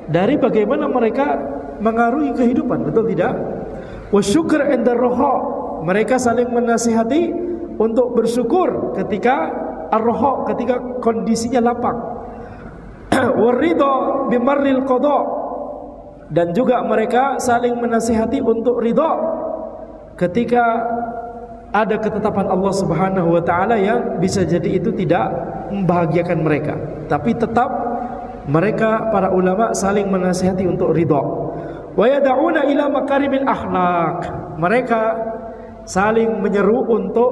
Dari bagaimana mereka mengaruhi kehidupan, betul tidak? Wa syukr indar raha. Mereka saling menasihati untuk bersyukur ketika ar-raha, ketika kondisinya lapang. Waridha bimarril qada, dan juga mereka saling menasihati untuk ridha ketika ada ketetapan Allah Subhanahu wa taala yang bisa jadi itu tidak membahagiakan mereka, tapi tetap mereka para ulama saling menasihati untuk ridha. Wa yad'una ila makarimil akhlaq. Mereka saling menyeru untuk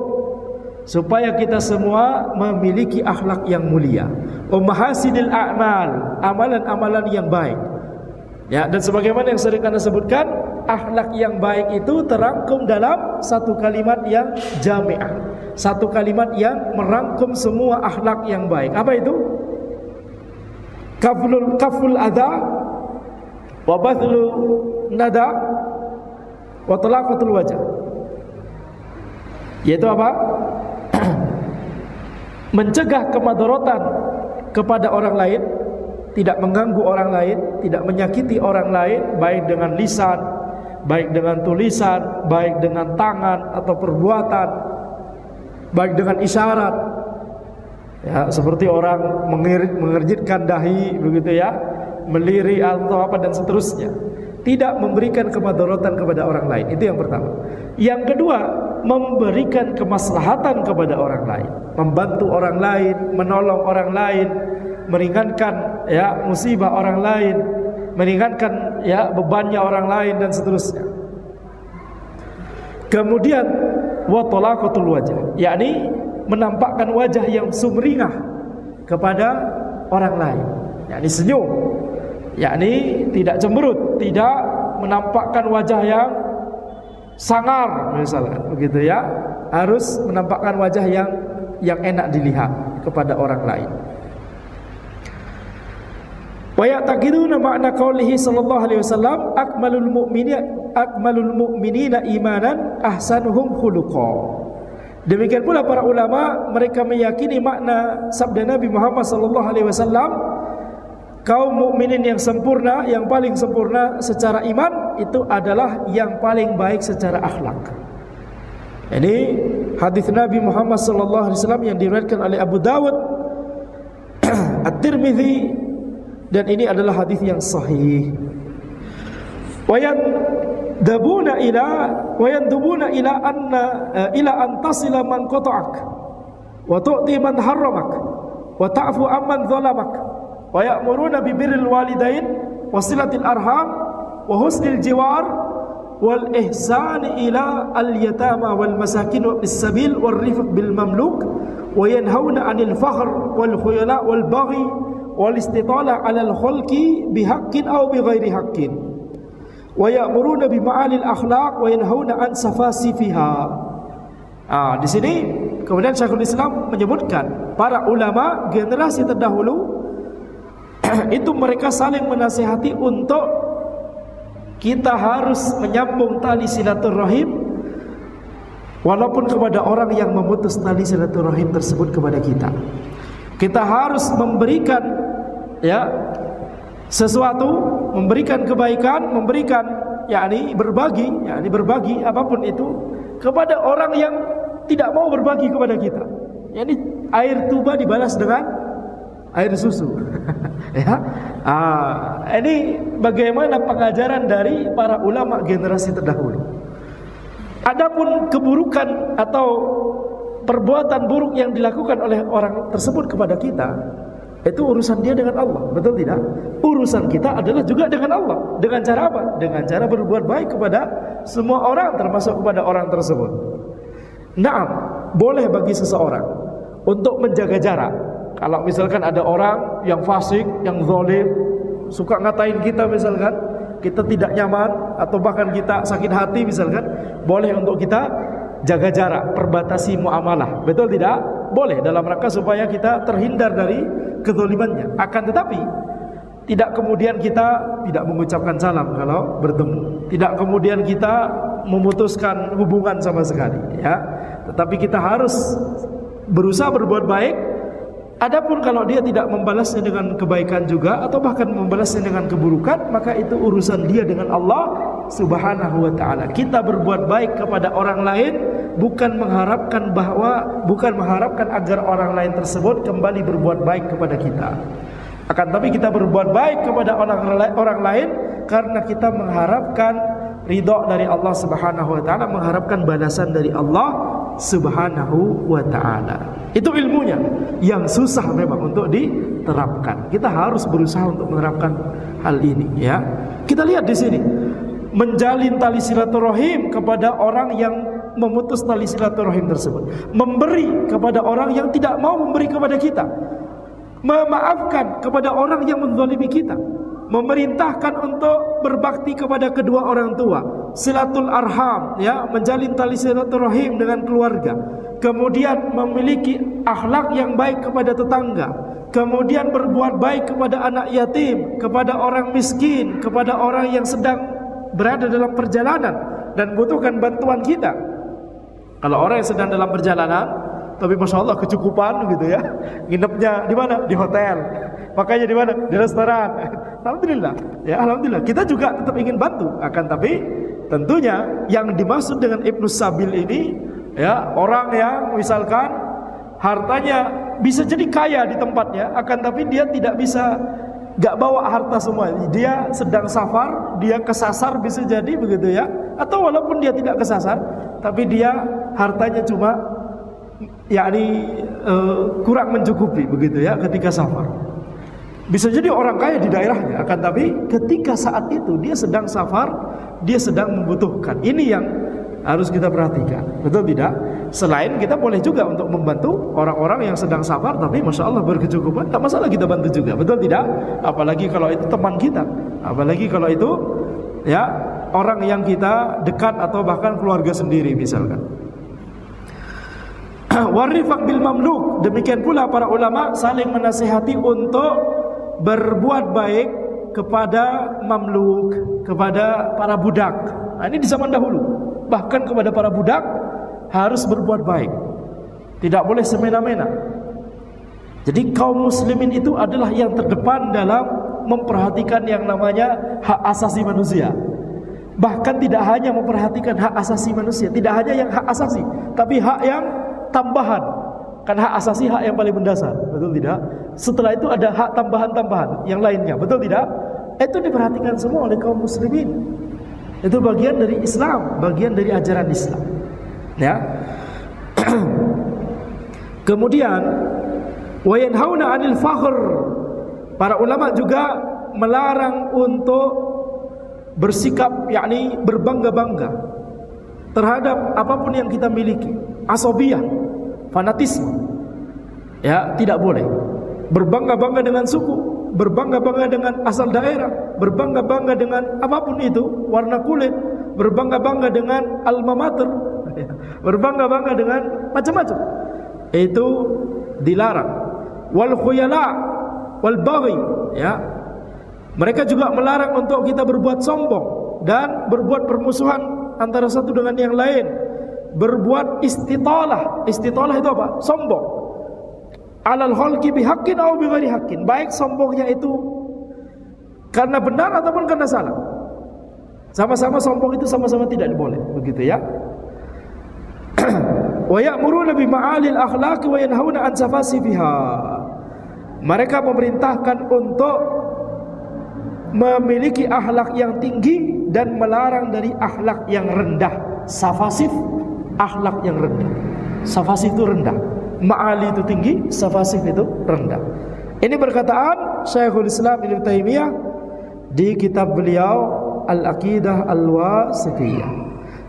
supaya kita semua memiliki akhlak yang mulia. Wa mahasinil a'mal, amalan-amalan yang baik. Ya, dan sebagaimana yang sering Anda sebutkan, akhlak yang baik itu terangkum dalam satu kalimat yang jami'ah, satu kalimat yang merangkum semua akhlak yang baik. Apa itu? Kaful adha wa badlu nada wa talaqatul wajah. Yaitu apa? Mencegah kemadaratan kepada orang lain, tidak mengganggu orang lain, tidak menyakiti orang lain, baik dengan lisan, baik dengan tulisan, baik dengan tangan atau perbuatan, baik dengan isyarat. Ya, seperti orang mengerjitkan dahi begitu ya, meliri atau apa dan seterusnya. Tidak memberikan kemadaratan kepada orang lain. Itu yang pertama. Yang kedua, memberikan kemaslahatan kepada orang lain, membantu orang lain, menolong orang lain, meringankan ya musibah orang lain, meringankan ya bebannya orang lain dan seterusnya. Kemudian wa talaqatul wajah, yakni menampakkan wajah yang sumringah kepada orang lain, yakni senyum, yakni tidak cemberut, tidak menampakkan wajah yang sangar misalkan begitu ya, harus menampakkan wajah yang enak dilihat kepada orang lain. Wa ya'taqiduna ma'na qaulihi sallallahu alaihi wasallam akmalul mu'minina imanan ahsanuhum khuluqa. Demikian pula para ulama, mereka meyakini makna sabda Nabi Muhammad sallallahu alaihi wasallam, kaum mukminin yang sempurna, yang paling sempurna secara iman itu adalah yang paling baik secara akhlak. Ini hadis Nabi Muhammad sallallahu alaihi wasallam yang diriwayatkan oleh Abu Dawud, At-Tirmidzi, dan ini adalah hadis yang sahih. Wa yandubuna ila an tasila man qata'ak wa tu'ti man harramak wa ta'fu amman zalamak wa ya'muruna bi birril walidain wa silatil arham wa husnil jiwar wal ihsani ila al yatama wal masakin wa bis sabil wal rifq bil mamluk wa yanhauna 'anil fakhr wal khuyala wal baghi wal istitala 'alal khulqi bihaqqin aw bighairi haqqin wa ya'muruna bi ma'alil akhlaq wa yanhauna 'an safasifiha. Di sini kemudian Syekhul Islam menyebutkan para ulama generasi terdahulu itu mereka saling menasihati untuk kita harus menyambung tali silaturahim walaupun kepada orang yang memutus tali silaturahim tersebut kepada kita. Kita harus memberikan ya sesuatu, memberikan kebaikan, memberikan yakni berbagi apapun itu kepada orang yang tidak mau berbagi kepada kita. Yani air tuba dibalas dengan air susu. Ya. Ini bagaimana pengajaran dari para ulama generasi terdahulu. Adapun keburukan atau perbuatan buruk yang dilakukan oleh orang tersebut kepada kita, itu urusan dia dengan Allah, betul tidak? Urusan kita adalah juga dengan Allah. Dengan cara apa? Dengan cara berbuat baik kepada semua orang, termasuk kepada orang tersebut. Naam, boleh bagi seseorang untuk menjaga jarak. Kalau misalkan ada orang yang fasik, yang zalim, suka ngatain kita misalkan, kita tidak nyaman atau bahkan kita sakit hati misalkan, boleh untuk kita jaga jarak, perbatasi muamalah. Betul tidak? Boleh, dalam rangka supaya kita terhindar dari kezalimannya. Akan tetapi tidak kemudian kita tidak mengucapkan salam kalau bertemu, tidak kemudian kita memutuskan hubungan sama sekali, ya. Tetapi kita harus berusaha berbuat baik. Adapun kalau dia tidak membalasnya dengan kebaikan juga atau bahkan membalasnya dengan keburukan, maka itu urusan dia dengan Allah Subhanahu wa taala. Kita berbuat baik kepada orang lain bukan mengharapkan agar orang lain tersebut kembali berbuat baik kepada kita. Akan tapi kita berbuat baik kepada orang lain karena kita mengharapkan ridha dari Allah Subhanahu wa taala, mengharapkan balasan dari Allah Subhanahu wa ta'ala. Itu ilmunya yang susah memang untuk diterapkan. Kita harus berusaha untuk menerapkan hal ini, ya. Kita lihat di sini, menjalin tali silaturahim kepada orang yang memutus tali silaturahim tersebut, memberi kepada orang yang tidak mau memberi kepada kita, memaafkan kepada orang yang menzalimi kita. memerintahkan untuk berbakti kepada kedua orang tua, silatul arham, ya, menjalin tali silaturahim dengan keluarga, kemudian memiliki akhlak yang baik kepada tetangga, kemudian berbuat baik kepada anak yatim, kepada orang miskin, kepada orang yang sedang berada dalam perjalanan dan butuhkan bantuan kita. Kalau orang yang sedang dalam perjalanan tapi masya Allah kecukupan gitu ya, nginepnya di mana? Di hotel, makanya di mana? Di restoran. Alhamdulillah, ya alhamdulillah. Kita juga tetap ingin bantu, akan tapi tentunya yang dimaksud dengan Ibnu Sabil ini, ya, orang yang misalkan hartanya bisa jadi kaya di tempatnya, akan tapi dia tidak bisa, gak bawa harta semua. Dia sedang safar, dia kesasar bisa jadi begitu ya. Atau walaupun dia tidak kesasar, tapi dia hartanya cuma yakni kurang mencukupi begitu ya ketika safar. Bisa jadi orang kaya di daerahnya, akan tapi ketika saat itu dia sedang safar, dia sedang membutuhkan. Ini yang harus kita perhatikan, betul tidak? Selain kita boleh juga untuk membantu orang-orang yang sedang safar, tapi masya Allah berkecukupan, tak masalah kita bantu juga, betul tidak? Apalagi kalau itu teman kita, apalagi kalau itu ya orang yang kita dekat atau bahkan keluarga sendiri misalkan. Warifaq bil mamluk, demikian pula para ulama saling menasihati untuk berbuat baik kepada mamluk, kepada para budak. Nah, ini di zaman dahulu, bahkan kepada para budak harus berbuat baik, tidak boleh semena-mena. Jadi kaum muslimin itu adalah yang terdepan dalam memperhatikan yang namanya hak asasi manusia. Bahkan tidak hanya memperhatikan hak asasi manusia, tidak hanya yang hak asasi, tapi hak yang tambahan. Kan hak asasi hak yang paling mendasar, betul tidak? Setelah itu ada hak tambahan-tambahan yang lainnya, betul tidak? Itu diperhatikan semua oleh kaum muslimin. Itu bagian dari Islam, bagian dari ajaran Islam. Ya. Kemudian wa yanhauna 'anil fakhr. Para ulama juga melarang untuk bersikap yakni berbangga-bangga terhadap apapun yang kita miliki. Asabiyah, fanatisme. Ya, tidak boleh. Berbangga-bangga dengan suku, berbangga-bangga dengan asal daerah, berbangga-bangga dengan apapun itu, warna kulit, berbangga-bangga dengan alma mater, berbangga-bangga dengan macam-macam. Itu dilarang. Wal khuyala wal baghi, ya. Mereka juga melarang untuk kita berbuat sombong dan berbuat permusuhan antara satu dengan yang lain. Berbuat istitalah. Istitalah itu apa? Sombong. Alal khalqi bihaqqin aw bighairi haqqin. Baik sombongnya itu karena benar ataupun karena salah. Sama-sama sombong itu sama-sama tidak boleh, begitu ya. Wa ya'muruna bi ma'alil akhlaq wa yanhauna an safasifiha. Mereka memerintahkan untuk memiliki akhlak yang tinggi dan melarang dari akhlak yang rendah. Safasif, akhlak yang rendah. Safasif itu rendah, ma'ali itu tinggi, safasif itu rendah. Ini perkataan Syekhul Islam Ibnu Taimiyah di kitab beliau Al-Aqidah Al-Wasithiyah.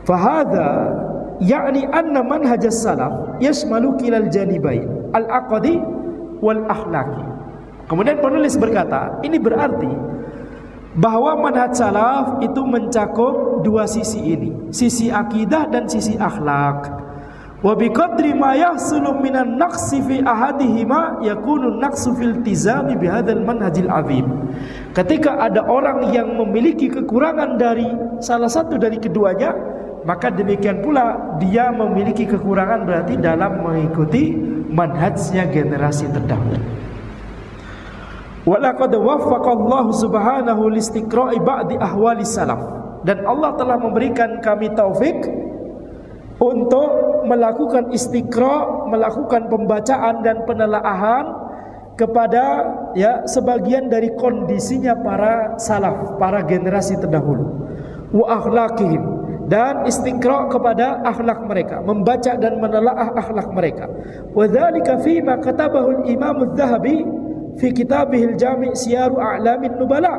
Fahadha ya'ni anna manhaj as-salaf yashmalu kilal janibain al-aqdi wal akhlaqi. Kemudian penulis berkata, ini berarti bahwa manhaj salaf itu mencakup dua sisi ini, sisi akidah dan sisi akhlak. Wa biqadri ma yahsulu minan naqsi fi ahadihima yakunu naqsu fil iltizami bihadzal manhajil azim. Ketika ada orang yang memiliki kekurangan dari salah satu dari keduanya, maka demikian pula dia memiliki kekurangan berarti dalam mengikuti manhajnya generasi terdahulu. Wa laqad waffaqallahu subhanahu listiqra'i ba'di ahwali salaf. Dan Allah telah memberikan kami taufik untuk melakukan istiqra', melakukan pembacaan dan penelaahan kepada ya sebagian dari kondisinya para salaf, para generasi terdahulu. Wa akhlaqihim, dan istiqra' kepada akhlak mereka, membaca dan menelaah akhlak mereka. Wa dzalika fi ma katabahu al-Imam adz-Dzahabi fi kitabihil Jami' Siyaru A'lamin Nubala.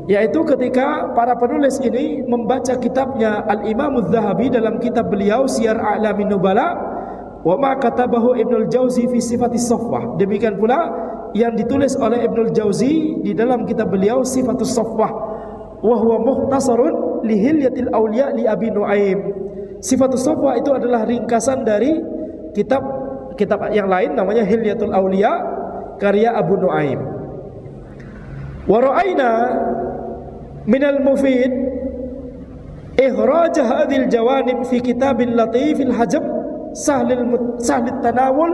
Yaitu ketika para penulis ini membaca kitabnya Al-Imam adz-Dzahabi dalam kitab beliau Siyar A'lamin Nubala, wa ma katabahu Ibnul Jauzi fi sifatis safwah. Demikian pula yang ditulis oleh Ibnul Jauzi di dalam kitab beliau Sifatus Saffah, wa huwa mukhtasarun li Hilyatil Auliya li Abi Nuaim. Sifatus Saffah itu adalah ringkasan dari kitab yang lain namanya Hilyatul Auliya karya Abu Nuaim. Wa ra'ayna minal mufid ikhraj hadhil jawanib fi kitabil latifil hajab sahlil tanawul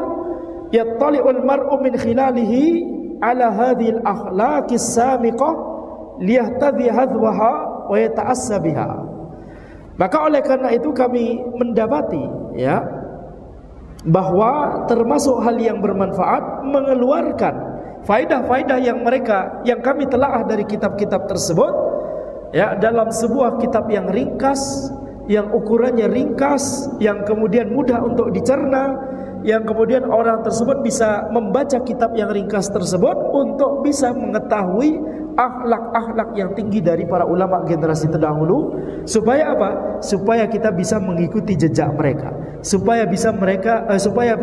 yattali'ul mar'u min khilalihi ala hadhil akhlaqis samiqah liyahtadhi hadwaha wa yata'assa biha. Maka oleh karena itu kami mendapati ya bahwa termasuk hal yang bermanfaat mengeluarkan faedah-faedah yang kami telaah dari kitab-kitab tersebut ya dalam sebuah kitab yang ringkas, yang ukurannya ringkas, yang kemudian mudah untuk dicerna, yang kemudian orang tersebut bisa membaca kitab yang ringkas tersebut untuk bisa mengetahui akhlak-akhlak yang tinggi dari para ulama generasi terdahulu. Supaya apa? Supaya kita bisa mengikuti jejak mereka, supaya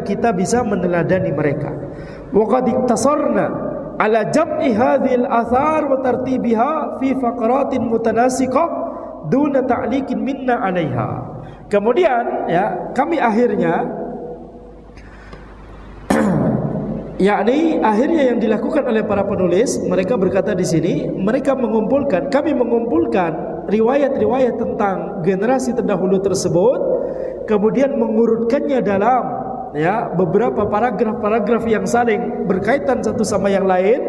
kita bisa meneladani mereka. Wa qad iktasarna ala jam'i hadhil athar wa tartibiha fi faqratin mutanasiqah duna ta'liqin minna 'alaiha. Kemudian ya, kami akhirnya yakni akhirnya yang dilakukan oleh para penulis, mereka berkata di sini, kami mengumpulkan riwayat-riwayat tentang generasi terdahulu tersebut, kemudian mengurutkannya dalam ya beberapa paragraf-paragraf yang saling berkaitan satu sama yang lain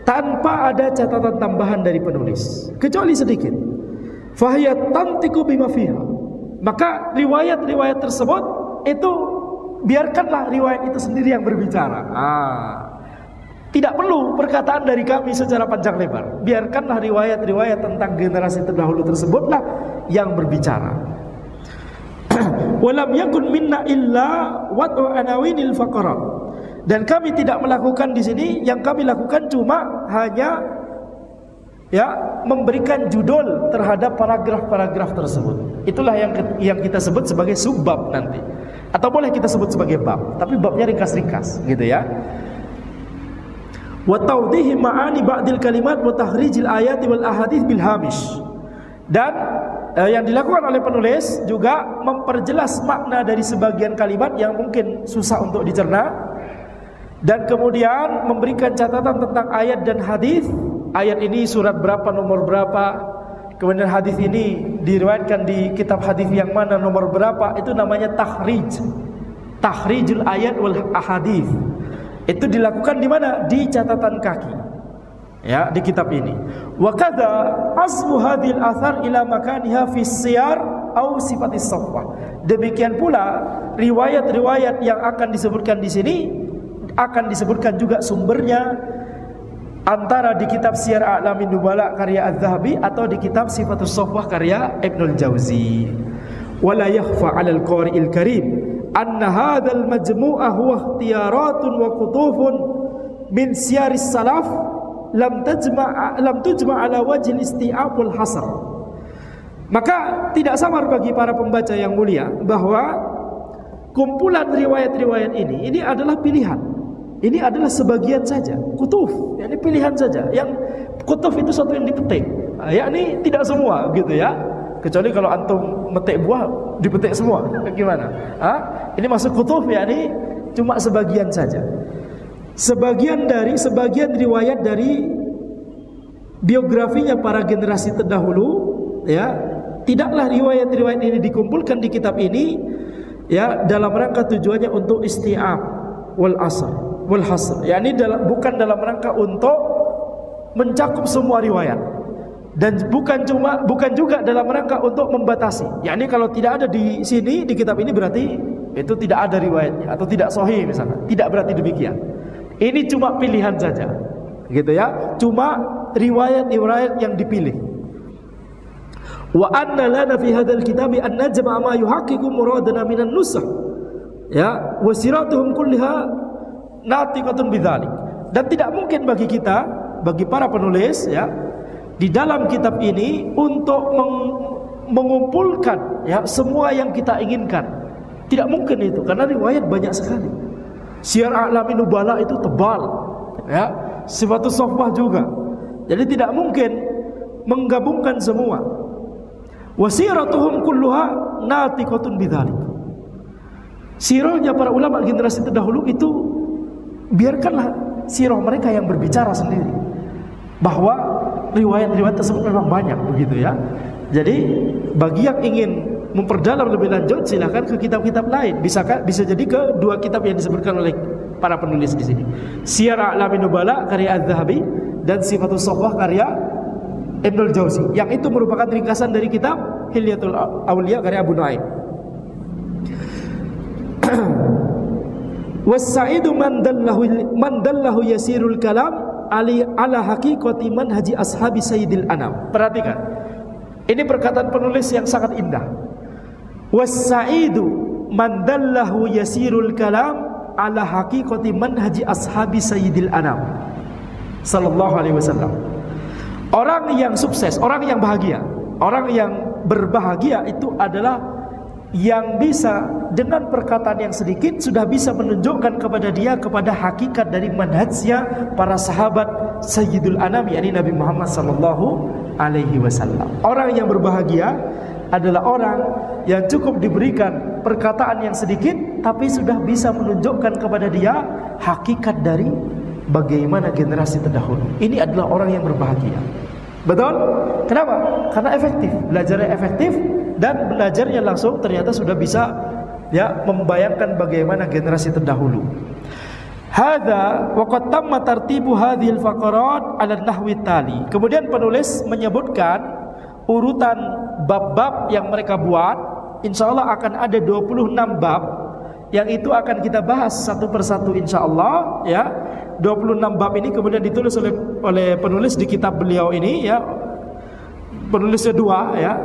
tanpa ada catatan tambahan dari penulis kecuali sedikit. Fahiyat tantiku bima fiha. Maka riwayat-riwayat tersebut itu biarkanlah riwayat itu sendiri yang berbicara. Tidak perlu perkataan dari kami secara panjang lebar. Biarkanlah riwayat-riwayat tentang generasi terdahulu tersebutlah yang berbicara. Walam yakun minna illa wad'u anawinil faqara. Dan kami tidak melakukan di sini, yang kami lakukan cuma hanya ya memberikan judul terhadap paragraf-paragraf tersebut. Itulah yang kita sebut sebagai subbab nanti. Atau boleh kita sebut sebagai bab, tapi babnya ringkas-ringkas gitu ya. Wa tawdihi ma'ani ba'dil kalimat wa tahrijil ayati wal ahadits bil hamish. Dan yang dilakukan oleh penulis juga memperjelas makna dari sebagian kalimat yang mungkin susah untuk dicerna, dan kemudian memberikan catatan tentang ayat dan hadis. Ayat ini surat berapa, nomor berapa. Kemudian hadis ini diriwayatkan di kitab hadis yang mana, nomor berapa. Itu namanya tahrijul ayat wal ahadits. Itu dilakukan di mana? Di catatan kaki ya, di kitab ini. Wa kadza asbu hadhil athar ila makaniha fi siyar au sifatis saffah. Demikian pula riwayat-riwayat yang akan disebutkan di sini akan disebutkan juga sumbernya, antara di kitab Siyar A'lamin Nubala karya Az-Zahabi atau di kitab Sifatus Saffah karya Ibnul Jauzi. Wala yakhfa 'alal qari'il karim anna hadzal majmu'a huwa ikhtiyaratun wa qutufun min siyaris salaf lam tujma' ala wajhil isti'ab wal hasr. Maka tidak samar bagi para pembaca yang mulia bahwa kumpulan riwayat-riwayat ini adalah pilihan. Ini adalah sebagian saja, kutuf, yakni pilihan saja. Yang kutuf itu sesuatu yang dipetik, yakni tidak semua, gitu ya. Kecuali kalau antum metik buah, dipetik semua, gimana? Ini masuk kutuf, yakni cuma sebagian saja. Sebagian riwayat dari biografinya para generasi terdahulu, ya. Tidaklah riwayat-riwayat ini dikumpulkan di kitab ini, ya, dalam rangka tujuannya untuk isti'ab wal asr. Wal hasr, yakni bukan dalam rangka untuk mencakup semua riwayat, dan bukan juga dalam rangka untuk membatasi. Yakni kalau tidak ada di sini di kitab ini berarti itu tidak ada riwayatnya atau tidak sahih misalnya. Tidak berarti demikian. Ini cuma pilihan saja, gitu ya. Cuma riwayat-riwayat yang dipilih. Wa anna lana fi hadzal kitabi an najma'a ma yuhaqqiqu muradana minan nusakh. Ya, wa siratuhum kullaha natiqatun bidzalik. Dan tidak mungkin bagi kita, bagi para penulis ya, di dalam kitab ini untuk mengumpulkan ya semua yang kita inginkan. Tidak mungkin itu, karena riwayat banyak sekali. Siyar A'lamin Nubala itu tebal, ya, sifatus sohbah juga. Jadi tidak mungkin menggabungkan semua. Wasiratuhum kulluha natiqatun bidzalik. Sirahnya para ulama generasi terdahulu itu, biarkanlah sirah mereka yang berbicara sendiri, bahwa riwayat-riwayat tersebut memang banyak begitu ya. Jadi bagi yang ingin memperdalam lebih lanjut, silakan ke kitab-kitab lain. Bisa jadi ke dua kitab yang disebutkan oleh para penulis di sini. Siyar A'lamin Nubala karya Az-Zahabi dan Sifatus Sohbah karya Ibnul Jauzi. Yang itu merupakan ringkasan dari kitab Hilyatul Auliya karya Abu Nuaim. Was-sa'idu man dallahu yasirul kalam ala haqiqati manhaji ashabi sayyidil anam. Perhatikan, ini perkataan penulis yang sangat indah. Was-sa'idu man dallahu yasirul kalam ala haqiqati manhaji ashabi sayyidil anam sallallahu alaihi wasallam. Orang yang sukses, orang yang bahagia, orang yang berbahagia itu adalah yang bisa dengan perkataan yang sedikit sudah bisa menunjukkan kepada dia kepada hakikat dari manhajnya para sahabat Sayyidul Anam, yakni Nabi Muhammad sallallahu alaihi wasallam. Orang yang berbahagia adalah orang yang cukup diberikan perkataan yang sedikit tapi sudah bisa menunjukkan kepada dia hakikat dari bagaimana generasi terdahulu. Ini adalah orang yang berbahagia. Betul? Kenapa? Karena efektif, belajarnya efektif dan belajarnya langsung ternyata sudah bisa ya membayangkan bagaimana generasi terdahulu. Hadza wa qad tamma tartibu hadhil faqarat 'ala nahwi tali. Kemudian penulis menyebutkan urutan bab-bab yang mereka buat. Insyaallah akan ada 26 bab yang itu akan kita bahas satu persatu insyaallah ya. 26 bab ini kemudian ditulis oleh penulis di kitab beliau ini ya. Penulisnya dua ya.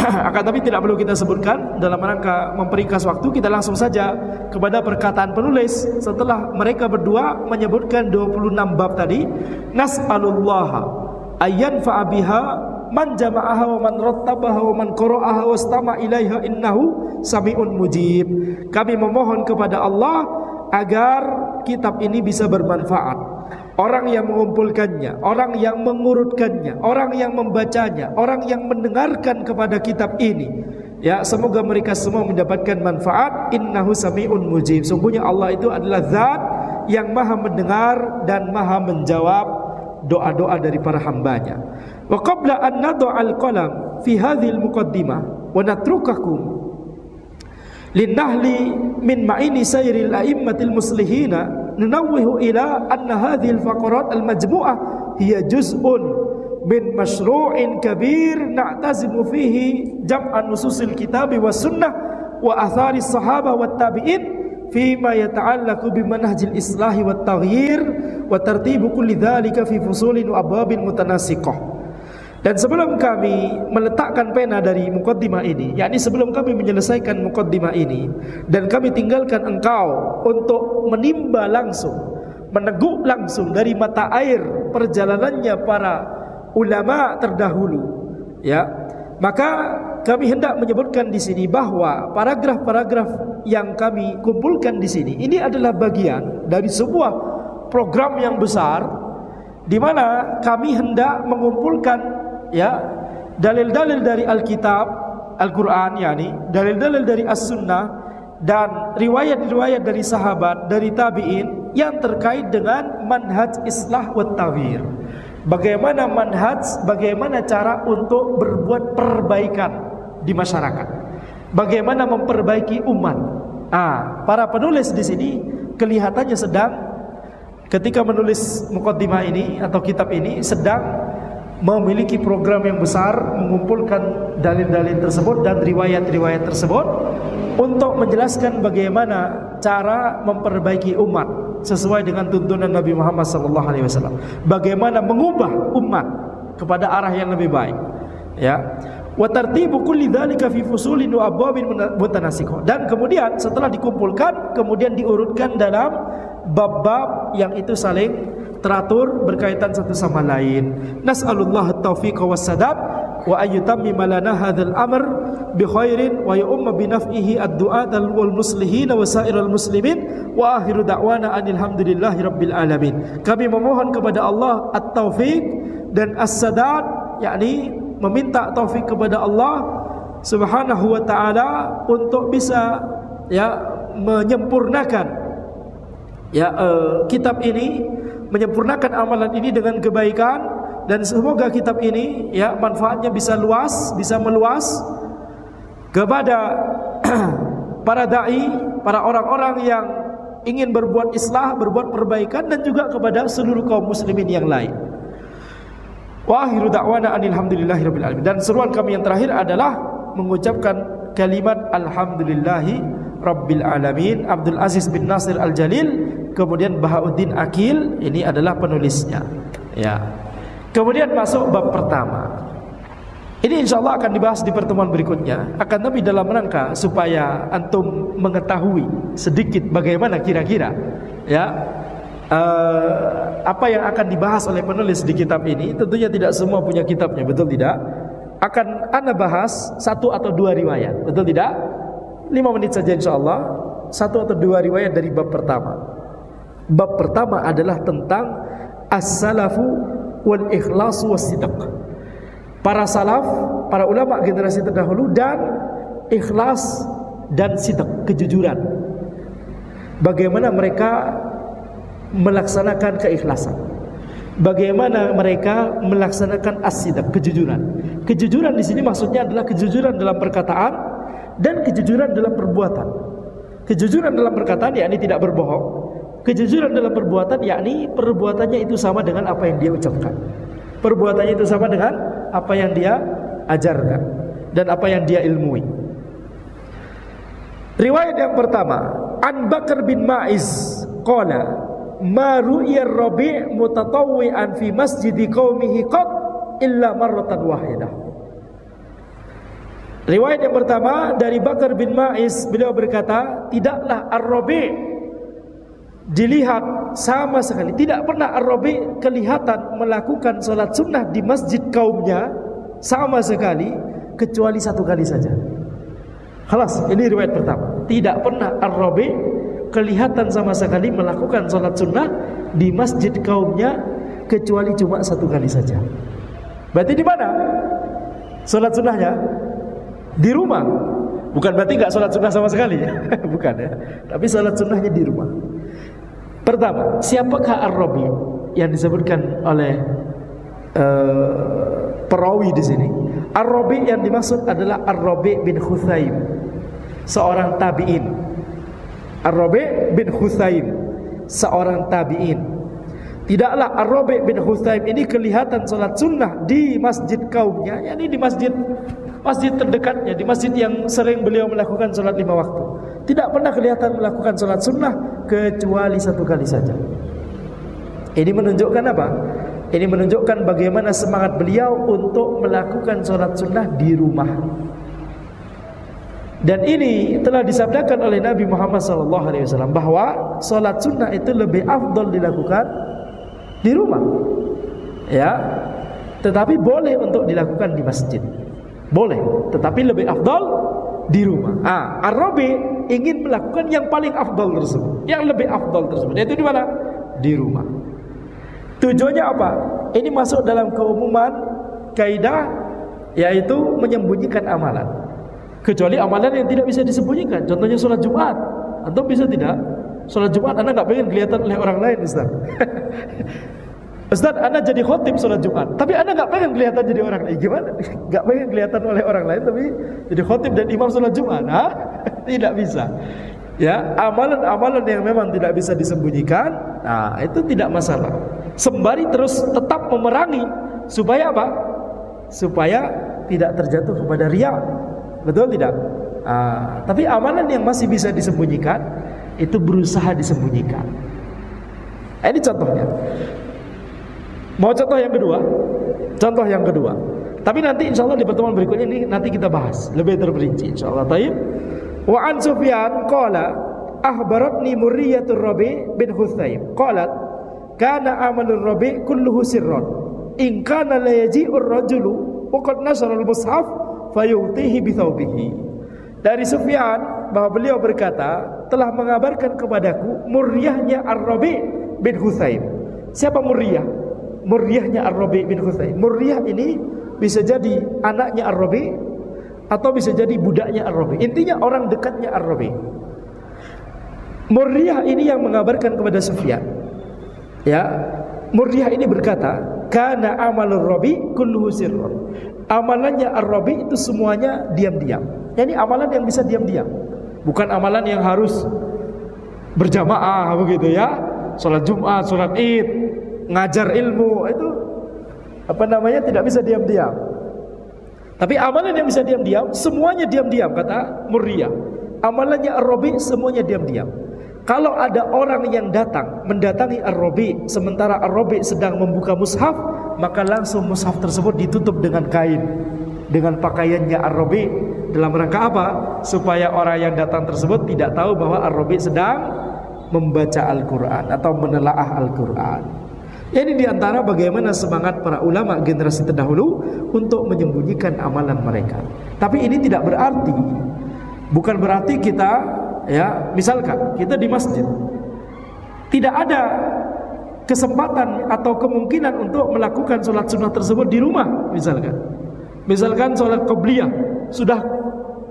Akan tapi tidak perlu kita sebutkan dalam rangka memperingkas waktu, kita langsung saja kepada perkataan penulis setelah mereka berdua menyebutkan 26 bab tadi. Nas'alullaha ayyanfa'a biha man jama'aha wa man rattabaha wa man qara'aha wastama ilaiha innahu sami'un mujib. Kami memohon kepada Allah agar kitab ini bisa bermanfaat. Orang yang mengumpulkannya, orang yang mengurutkannya, orang yang membacanya, orang yang mendengarkan kepada kitab ini, ya semoga mereka semua mendapatkan manfaat. Innahu sami'un mujib. Sungguhnya Allah itu adalah zat yang maha mendengar dan maha menjawab doa-doa dari para hambanya. Wa qabla an nad'al qalam fi hadhil muqaddimah wa natrukakum linnahli min ma'ini sayril a'immatil muslihina nunawwihu ila anna hadhil faqarat al-majmu'ah hiya juz'un min masyru'in kabir na'tazimu fihi jam'an nususil kitabi was sunnah wa athari sahabah wat tabi'in fima yata'allaqu bi manhajil islahi wat taghyir wa tartibu kulli dhalika fi fusulin wa abwabin mutanasiqah. Dan sebelum kami meletakkan pena dari mukaddimah ini, yakni sebelum kami menyelesaikan mukaddimah ini dan kami tinggalkan engkau untuk menimba langsung, meneguk langsung dari mata air perjalanannya para ulama terdahulu, ya, maka kami hendak menyebutkan di sini bahwa paragraf-paragraf yang kami kumpulkan di sini ini adalah bagian dari sebuah program yang besar di mana kami hendak mengumpulkan ya dalil-dalil dari Alkitab, Al-Quran, yakni dalil-dalil dari As-Sunnah dan riwayat-riwayat dari sahabat, dari tabi'in yang terkait dengan manhaj islah wa taghyir. Bagaimana manhaj, bagaimana cara untuk berbuat perbaikan di masyarakat, bagaimana memperbaiki umat. Para penulis di sini kelihatannya sedang ketika menulis mukaddimah ini atau kitab ini sedang memiliki program yang besar, mengumpulkan dalil-dalil tersebut dan riwayat-riwayat tersebut untuk menjelaskan bagaimana cara memperbaiki umat sesuai dengan tuntunan Nabi Muhammad SAW. Bagaimana mengubah umat kepada arah yang lebih baik, ya. Wa tartibu kulli dzalika fi fusulin wa abwabin mutanasiqah. Dan kemudian setelah dikumpulkan, kemudian diurutkan dalam bab-bab yang itu saling teratur berkaitan satu sama lain. Nas'alullah at-taufiq was sadad wa ayyutammima lana hadzal amr bi khairin wa yu'amma bi naf'ihi ad-du'at wal muslihin wa sairul muslimin wa akhiru da'wana alhamdulillahi rabbil alamin. Kami memohon kepada Allah at-taufik dan as-sadad, yakni meminta taufik kepada Allah Subhanahu wa taala untuk bisa menyempurnakan kitab ini, menyempurnakan amalan ini dengan kebaikan, dan semoga kitab ini manfaatnya bisa luas, bisa meluas kepada para dai, para orang-orang yang ingin berbuat islah, berbuat perbaikan, dan juga kepada seluruh kaum muslimin yang lain. Wa akhiru da'wana alhamdulillahirabbil alamin. Dan seruan kami yang terakhir adalah mengucapkan kalimat alhamdulillahi rabbil alamin. Abdul Aziz bin Nasir Al-Jalil, kemudian Bahauddin Akil, ini adalah penulisnya. Ya. Kemudian masuk bab pertama. Ini insyaallah akan dibahas di pertemuan berikutnya. Akan tapi dalam rangka supaya antum mengetahui sedikit bagaimana kira-kira apa yang akan dibahas oleh penulis di kitab ini. Tentunya tidak semua punya kitabnya, betul tidak? Akan ana bahas 1 atau 2 riwayat, betul tidak? 5 menit saja insyaallah, 1 atau 2 riwayat dari bab pertama. Bab pertama adalah tentang as-salafu wal ikhlas was sidq. Para salaf, para ulama generasi terdahulu, dan ikhlas dan sidq, kejujuran. Bagaimana mereka melaksanakan keikhlasan, bagaimana mereka melaksanakan as-sidq, kejujuran. Kejujuran di sini maksudnya adalah kejujuran dalam perkataan dan kejujuran dalam perbuatan. Kejujuran dalam perkataan yakni tidak berbohong. Kejujuran dalam perbuatan yakni perbuatannya itu sama dengan apa yang dia ucapkan. Perbuatannya itu sama dengan apa yang dia ajarkan dan apa yang dia ilmui. Riwayat yang pertama, An Bakar bin Ma'iz qala ma ru'ya ar-Rabi' mutatawwi'an fi masjidi qaumihi qad illa marratan wahidah. Riwayat yang pertama dari Bakar bin Ma'iz, beliau berkata, tidaklah Ar-Rabi' dilihat sama sekali, tidak pernah Ar-Rabi' kelihatan melakukan salat sunnah di masjid kaumnya sama sekali, kecuali 1 kali saja. Khalas, ini riwayat pertama. Tidak pernah Ar-Rabi' kelihatan sama sekali melakukan salat sunnah di masjid kaumnya kecuali cuma 1 kali saja. Berarti di mana salat sunnahnya? Di rumah. Bukan berarti nggak salat sunnah sama sekali, bukan ya. Tapi salat sunnahnya di rumah. Pertama, siapakah Ar-Rabi' yang disebutkan oleh perawi di sini? Ar-Rabi' yang dimaksud adalah Ar-Rabi' bin Khuthaim, seorang tabi'in. Ar-Rabi' bin Khuthaim, seorang tabi'in. Tidaklah Ar-Rabi' bin Khuthaim ini kelihatan salat sunnah di masjid kaumnya, yakni di masjid terdekatnya, di masjid yang sering beliau melakukan salat 5 waktu. Tidak pernah kelihatan melakukan salat sunnah kecuali 1 kali saja. Ini menunjukkan apa? Ini menunjukkan bagaimana semangat beliau untuk melakukan salat sunnah di rumah. Dan ini telah disabdakan oleh Nabi Muhammad SAW bahwa salat sunnah itu lebih afdal dilakukan di rumah. Ya, tetapi boleh untuk dilakukan di masjid. Boleh, tetapi lebih afdal di rumah. Ar-Rabi' ingin melakukan yang paling afdal tersebut, yang lebih afdal tersebut, yaitu di mana? Di rumah. Tujuannya apa? Ini masuk dalam keumuman kaidah, yaitu menyembunyikan amalan, kecuali amalan yang tidak bisa disembunyikan. Contohnya sholat Jumat. Atau bisa tidak? Sholat Jumat Anda nggak pengen kelihatan oleh orang lain, Ustaz. Ustaz, Anda jadi khotib sholat Jumat, tapi Anda nggak pengen kelihatan jadi orang lain. Gimana? Nggak pengen kelihatan oleh orang lain, tapi jadi khotib dan imam sholat Jumat? Tidak bisa. Ya, amalan-amalan yang memang tidak bisa disembunyikan, itu tidak masalah. Sembari terus tetap memerangi supaya apa? Supaya tidak terjatuh kepada riya. Betul tidak? Tapi amalan yang masih bisa disembunyikan itu berusaha disembunyikan. Ini contohnya. Mau contoh yang kedua? Contoh yang kedua. Tapi nanti insya Allah di pertemuan berikutnya ini nanti kita bahas lebih terperinci insya Allah. Taib. Wa an Sufyan qala ahbaratni murriyatur Rabi' bin Khuthaim qalat kana amalur Rabi' kulluhu sirran in kana la yaji'ur rajulu waqad nasara al-mushaf fayutihi bi thawbihi. Dari Sufyan bahwa beliau berkata, telah mengabarkan kepadaku Murriyahnya Ar-Rabi bin Hutsaim. Siapa Murriyah? Murriyahnya Ar-Rabi bin Hutsaim. Murriyah ini bisa jadi anaknya Ar-Rabi atau bisa jadi budaknya Ar-Rabi. Intinya orang dekatnya Ar-Rabi. Murriyah ini yang mengabarkan kepada Sufyan. Ya, Murriyah ini berkata, kana amalur Rabi kulluhu sirrun. Amalannya Ar-Rabi itu semuanya diam-diam. Yani amalan yang bisa diam-diam, bukan amalan yang harus berjamaah begitu ya. Salat Jumat, salat Id, ngajar ilmu itu tidak bisa diam-diam. Tapi amalan yang bisa diam-diam, semuanya diam-diam kata Murriyah. Amalannya Ar-Rabi semuanya diam-diam. Kalau ada orang yang mendatangi Ar-Rabi sementara Ar-Rabi sedang membuka mushaf, maka langsung mushaf tersebut ditutup dengan kain, dengan pakaiannya Ar-Rabi. Dalam rangka apa? Supaya orang yang datang tersebut tidak tahu bahwa Ar-Rabi sedang membaca Al-Quran atau menelaah Al-Quran. Ini diantara bagaimana semangat para ulama generasi terdahulu untuk menyembunyikan amalan mereka. Tapi ini tidak berarti, bukan berarti kita, ya, misalkan kita di masjid tidak ada kesempatan atau kemungkinan untuk melakukan sholat sunnah tersebut di rumah. Misalkan sholat qobliyah sudah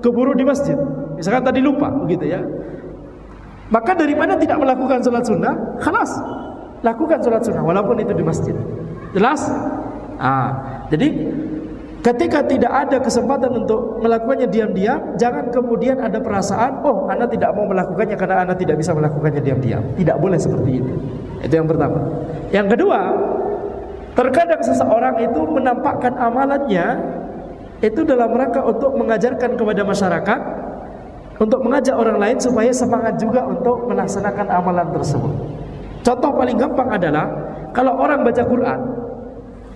keburu di masjid, misalkan tadi lupa begitu ya, maka daripada tidak melakukan sholat sunnah, khalas lakukan sholat sunnah walaupun itu di masjid. Jelas? Jadi ketika tidak ada kesempatan untuk melakukannya diam-diam, jangan kemudian ada perasaan, oh, Anda tidak mau melakukannya karena Anda tidak bisa melakukannya diam-diam. Tidak boleh seperti itu. Itu yang pertama. Yang kedua, terkadang seseorang itu menampakkan amalannya itu dalam rangka untuk mengajarkan kepada masyarakat, untuk mengajak orang lain supaya semangat juga untuk melaksanakan amalan tersebut. Contoh paling gampang adalah kalau orang baca Quran,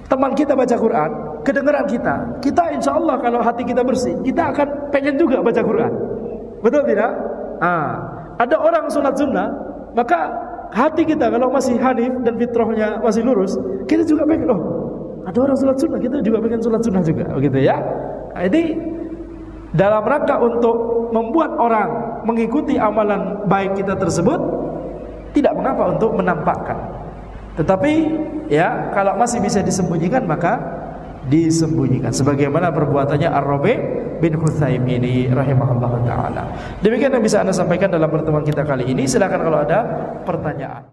teman kita baca Quran, kedengaran kita insya Allah kalau hati kita bersih, kita akan pengen juga baca Quran. Betul tidak? Ada orang sholat sunnah, maka hati kita kalau masih hanif dan fitrahnya masih lurus, kita juga pengen, oh, ada orang sholat sunnah, kita juga pengen sholat sunnah juga, begitu ya. Jadi dalam rangka untuk membuat orang mengikuti amalan baik kita tersebut, tidak mengapa untuk menampakkan. Tetapi ya, kalau masih bisa disembunyikan maka disembunyikan, sebagaimana perbuatannya Ar-Rabi bin Hutsaim ini rahimahullah ta'ala. Demikian yang bisa Anda sampaikan dalam pertemuan kita kali ini. Silakan kalau ada pertanyaan.